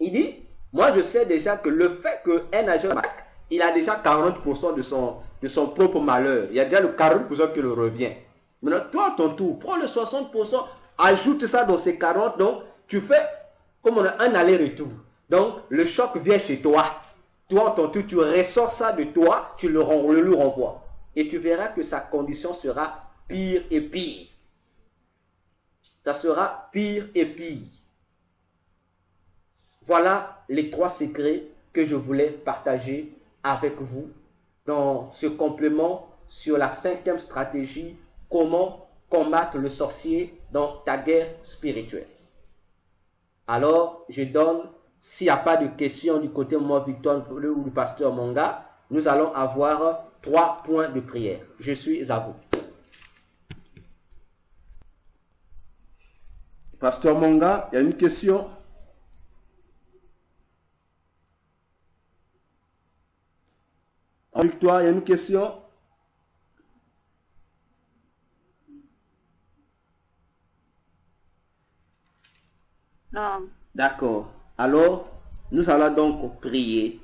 il dit, moi je sais déjà que le fait qu'un agent attaque, il a déjà 40% de son propre malheur. Il y a déjà le 40% qui le revient. Maintenant, toi, à ton tour, prends le 60%, ajoute ça dans ces 40%, donc tu fais comme on a un aller-retour. Donc, le choc vient chez toi. Toi, à ton tour, tu ressors ça de toi, tu le lui renvoies. Et tu verras que sa condition sera pire et pire. Ça sera pire et pire. Voilà les 3 secrets que je voulais partager avec vous dans ce complément sur la 5e stratégie, comment combattre le sorcier dans ta guerre spirituelle. Alors, je donne, s'il n'y a pas de questions du côté de moi, Victor ou du pasteur Monga, nous allons avoir 3 points de prière. Je suis à vous. Pasteur Monga, il y a une question. En Victoire, il y a une question. Non. D'accord. Alors, nous allons donc prier.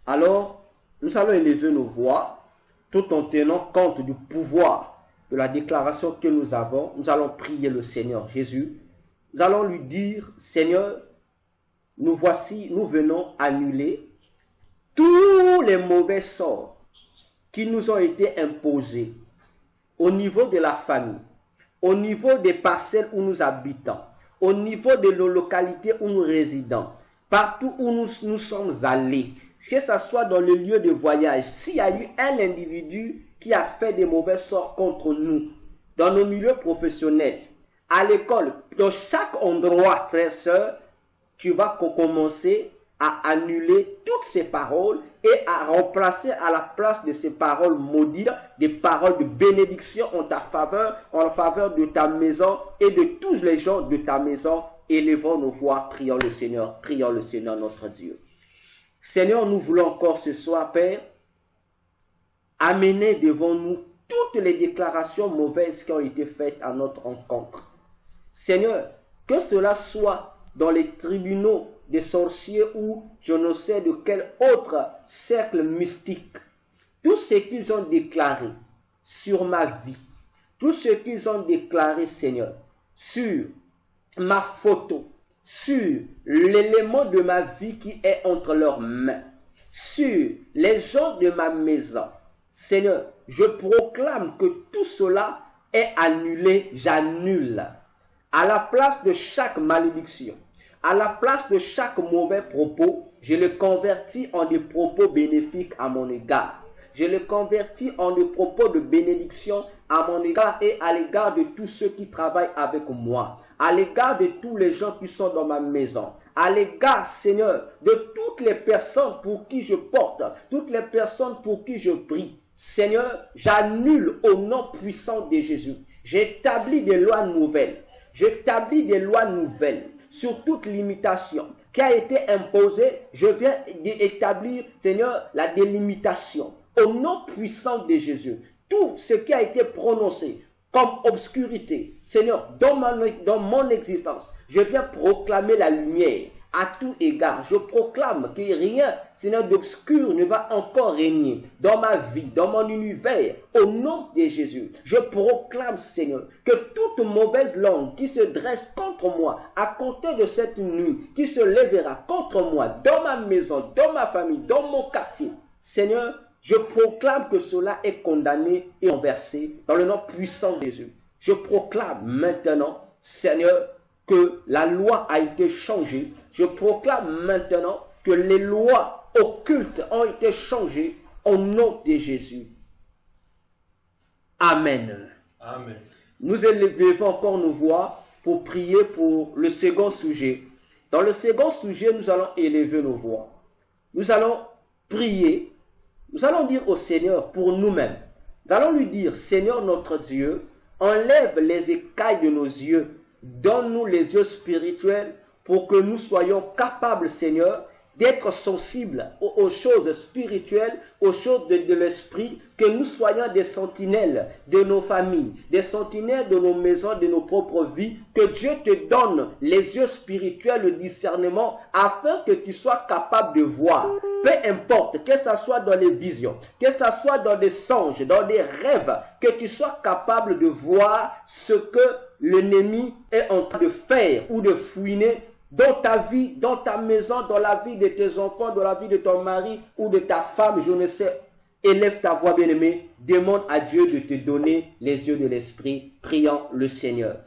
Alors, nous allons élever nos voix tout en tenant compte du pouvoir de la déclaration que nous avons. Nous allons prier le Seigneur Jésus. Nous allons lui dire, Seigneur, nous voici, nous venons annuler tous les mauvais sorts qui nous ont été imposés au niveau de la famille, au niveau des parcelles où nous habitons, au niveau de nos localités où nous résidons, partout où nous sommes allés, que ce soit dans le lieu de voyage, s'il y a eu un individu qui a fait des mauvais sorts contre nous, dans nos milieux professionnels, à l'école, dans chaque endroit, frères, sœurs, tu vas commencer à annuler toutes ces paroles et à remplacer à la place de ces paroles maudites des paroles de bénédiction en ta faveur, en faveur de ta maison et de tous les gens de ta maison. Élevons nos voix, prions le Seigneur notre Dieu. Seigneur, nous voulons encore ce soir, Père, amener devant nous toutes les déclarations mauvaises qui ont été faites à notre rencontre. Seigneur, que cela soit dans les tribunaux des sorciers ou je ne sais de quel autre cercle mystique, tout ce qu'ils ont déclaré sur ma vie, tout ce qu'ils ont déclaré, Seigneur, sur ma photo, sur l'élément de ma vie qui est entre leurs mains, sur les gens de ma maison, Seigneur, je proclame que tout cela est annulé, j'annule. À la place de chaque malédiction, à la place de chaque mauvais propos, je le convertis en des propos bénéfiques à mon égard. Je le convertis en des propos de bénédiction à mon égard et à l'égard de tous ceux qui travaillent avec moi, à l'égard de tous les gens qui sont dans ma maison, à l'égard, Seigneur, de toutes les personnes pour qui je porte, toutes les personnes pour qui je prie. Seigneur, j'annule au nom puissant de Jésus. J'établis des lois nouvelles. J'établis des lois nouvelles sur toute limitation qui a été imposée. Je viens d'établir, Seigneur, la délimitation. Au nom puissant de Jésus, tout ce qui a été prononcé comme obscurité, Seigneur, dans mon existence, je viens proclamer la lumière à tout égard. Je proclame que rien, Seigneur, d'obscur ne va encore régner dans ma vie, dans mon univers. Au nom de Jésus, je proclame, Seigneur, que toute mauvaise langue qui se dresse contre moi à compter de cette nuit, qui se lèvera contre moi, dans ma maison, dans ma famille, dans mon quartier, Seigneur, je proclame que cela est condamné et renversé dans le nom puissant de Jésus. Je proclame maintenant, Seigneur, que la loi a été changée. Je proclame maintenant que les lois occultes ont été changées au nom de Jésus. Amen. Amen. Nous élevons encore nos voix pour prier pour le second sujet. Dans le second sujet, nous allons élever nos voix. Nous allons prier. Nous allons dire au Seigneur pour nous-mêmes. Nous allons lui dire, Seigneur notre Dieu, enlève les écailles de nos yeux. Donne-nous les yeux spirituels pour que nous soyons capables, Seigneur, d'être sensibles aux choses spirituelles, aux choses de l'esprit, que nous soyons des sentinelles de nos familles, des sentinelles de nos maisons, de nos propres vies, que Dieu te donne les yeux spirituels, le discernement, afin que tu sois capable de voir. Peu importe, que ce soit dans les visions, que ce soit dans des songes, dans des rêves, que tu sois capable de voir ce que l'ennemi est en train de faire ou de fouiner dans ta vie, dans ta maison, dans la vie de tes enfants, dans la vie de ton mari ou de ta femme, je ne sais. Élève ta voix, bien-aimée. Demande à Dieu de te donner les yeux de l'esprit. Prions le Seigneur.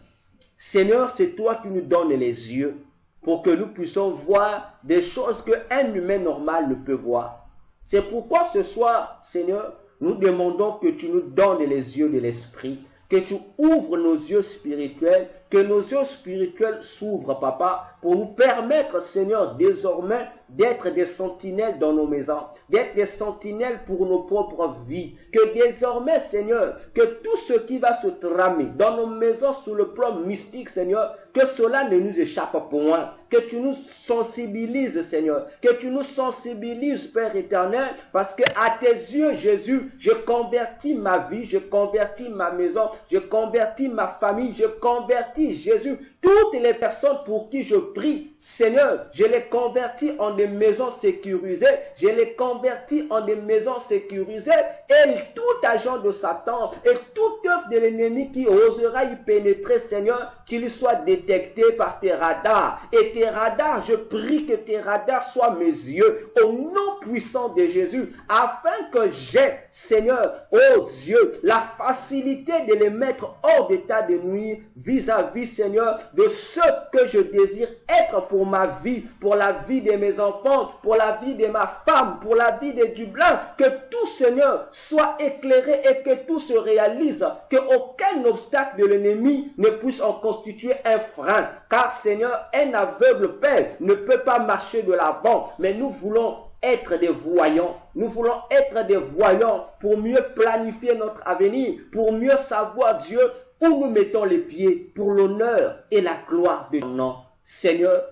Seigneur, c'est toi qui nous donnes les yeux pour que nous puissions voir des choses qu'un humain normal ne peut voir. C'est pourquoi ce soir, Seigneur, nous demandons que tu nous donnes les yeux de l'esprit, que tu ouvres nos yeux spirituels, que nos yeux spirituels s'ouvrent, Papa, pour nous permettre, Seigneur, désormais d'être des sentinelles dans nos maisons, d'être des sentinelles pour nos propres vies. Que désormais, Seigneur, que tout ce qui va se tramer dans nos maisons sur le plan mystique, Seigneur, que cela ne nous échappe point. Que tu nous sensibilises, Seigneur. Que tu nous sensibilises, Père éternel, parce que à tes yeux, Jésus, je convertis ma vie, je convertis ma maison, je convertis ma famille, je convertis, Jésus, toutes les personnes pour qui je prie, Seigneur, je les convertis en des maisons sécurisées, je les convertis en des maisons sécurisées, et tout agent de Satan et toute œuvre de l'ennemi qui osera y pénétrer, Seigneur, qu'il soit détecté par tes radars. Et tes radars, je prie que tes radars soient mes yeux, au nom puissant de Jésus, afin que j'ai, Seigneur, oh Dieu, la facilité de les mettre hors d'état de nuire vis-à-vis, Seigneur, de ce que je désire être pour ma vie, pour la vie de mes enfants, pour la vie de ma femme, pour la vie de Dublin. Que tout, Seigneur, soit éclairé et que tout se réalise, que aucun obstacle de l'ennemi ne puisse en constituer un frein. Car, Seigneur, un aveugle père ne peut pas marcher de l'avant, mais nous voulons être des voyants. Nous voulons être des voyants pour mieux planifier notre avenir, pour mieux savoir, Dieu, où nous mettons les pieds pour l'honneur et la gloire de ton nom. Seigneur,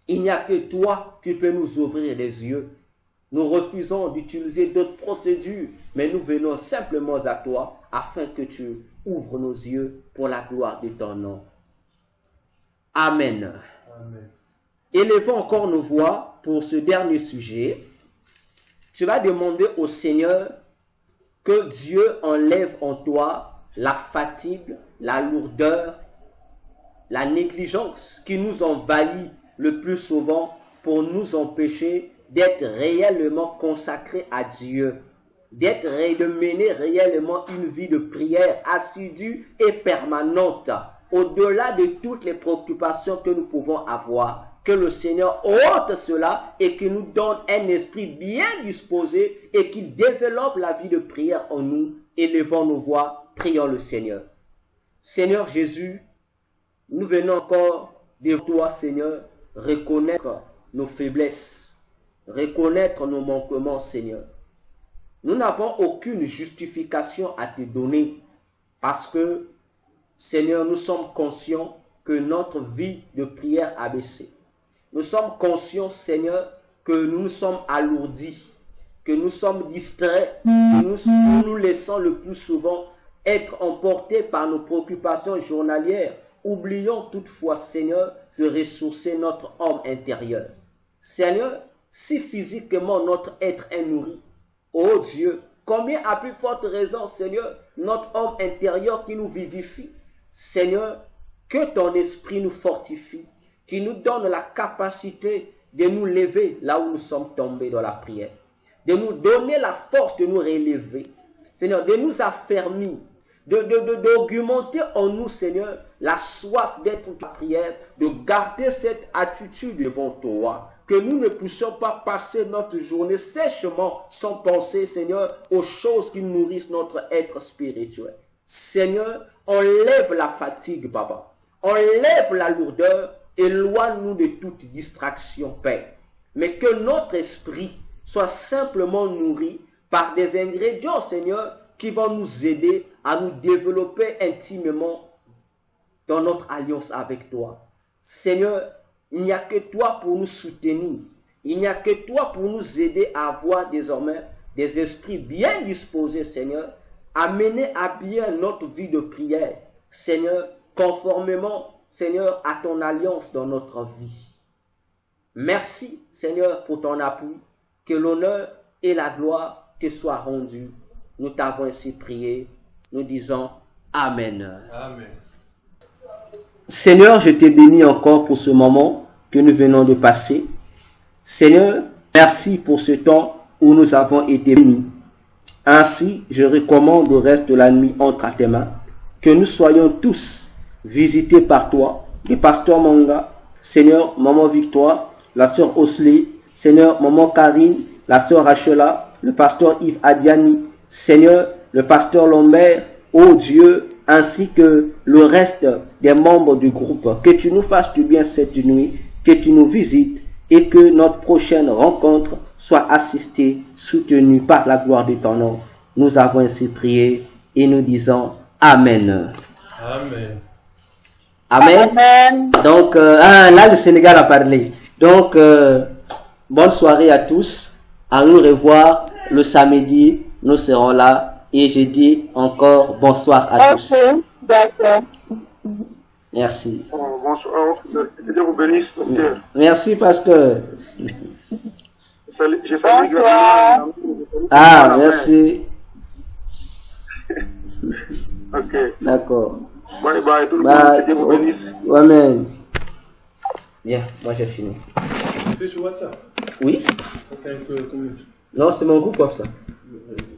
il n'y a que toi qui peux nous ouvrir les yeux. Nous refusons d'utiliser d'autres procédures, mais nous venons simplement à toi afin que tu ouvres nos yeux pour la gloire de ton nom. Amen. Amen. Élevons encore nos voix pour ce dernier sujet. Tu vas demander au Seigneur que Dieu enlève en toi la fatigue, la lourdeur, la négligence qui nous envahit le plus souvent pour nous empêcher d'être réellement consacrés à Dieu, de mener réellement une vie de prière assidue et permanente, au-delà de toutes les préoccupations que nous pouvons avoir. que le Seigneur ôte cela et qu'il nous donne un esprit bien disposé et qu'il développe la vie de prière en nous. Élevons nos voix, prions le Seigneur. Seigneur Jésus, nous venons encore de toi, Seigneur, reconnaître nos faiblesses, reconnaître nos manquements, Seigneur. Nous n'avons aucune justification à te donner parce que, Seigneur, nous sommes conscients que notre vie de prière a baissé. Nous sommes conscients, Seigneur, que nous nous sommes alourdis, que nous sommes distraits, que nous laissons le plus souvent être emportés par nos préoccupations journalières. Oublions toutefois, Seigneur, de ressourcer notre homme intérieur. Seigneur, si physiquement notre être est nourri, ô Dieu, combien à plus forte raison, Seigneur, notre homme intérieur qui nous vivifie. Seigneur, que ton esprit nous fortifie, qui nous donne la capacité de nous lever là où nous sommes tombés dans la prière, de nous donner la force de nous relever, Seigneur, de nous affermir, d'augmenter en nous, Seigneur, la soif d'être en prière, de garder cette attitude devant toi, que nous ne puissions pas passer notre journée sèchement sans penser, Seigneur, aux choses qui nourrissent notre être spirituel. Seigneur, enlève la fatigue, Papa. Enlève la lourdeur, éloigne-nous de toute distraction, Père. Mais que notre esprit soit simplement nourri par des ingrédients, Seigneur, qui vont nous aider à nous développer intimement dans notre alliance avec toi. Seigneur, il n'y a que toi pour nous soutenir. Il n'y a que toi pour nous aider à avoir désormais des esprits bien disposés, Seigneur, à mener à bien notre vie de prière, Seigneur, conformément, Seigneur, à ton alliance dans notre vie. Merci, Seigneur, pour ton appui. Que l'honneur et la gloire te soient rendus. Nous t'avons ainsi prié. Nous disons Amen. Amen. Seigneur, je te bénis encore pour ce moment que nous venons de passer. Seigneur, merci pour ce temps où nous avons été bénis. Ainsi, je recommande le reste de la nuit entre tes mains. Que nous soyons tous visités par toi, le pasteur Manga, Seigneur, maman Victoire, la sœur Osley, Seigneur, maman Karine, la sœur Rachela, le pasteur Yves Adiani, Seigneur, le pasteur Lambert, ô Dieu, ainsi que le reste des membres du groupe. Que tu nous fasses du bien cette nuit, que tu nous visites et que notre prochaine rencontre soit assistée, soutenue par la gloire de ton nom. Nous avons ainsi prié et nous disons Amen. Amen. Amen. Amen. Donc, là le Sénégal a parlé. Donc, bonne soirée à tous. À nous revoir le samedi. Nous serons là. Et je dis encore bonsoir à tous. Ok, d'accord. Merci. Bonsoir. Que Dieu vous bénisse, docteur. Merci, pasteur. Je salue Bonsoir. Ah, merci. Ok. D'accord. Bye bye, tout le Bye. monde. Que Dieu vous bénisse. Amen. Bien, moi j'ai fini. Tu fais sur WhatsApp? Oui? C'est un peu commun. Non, c'est mon groupe comme ça.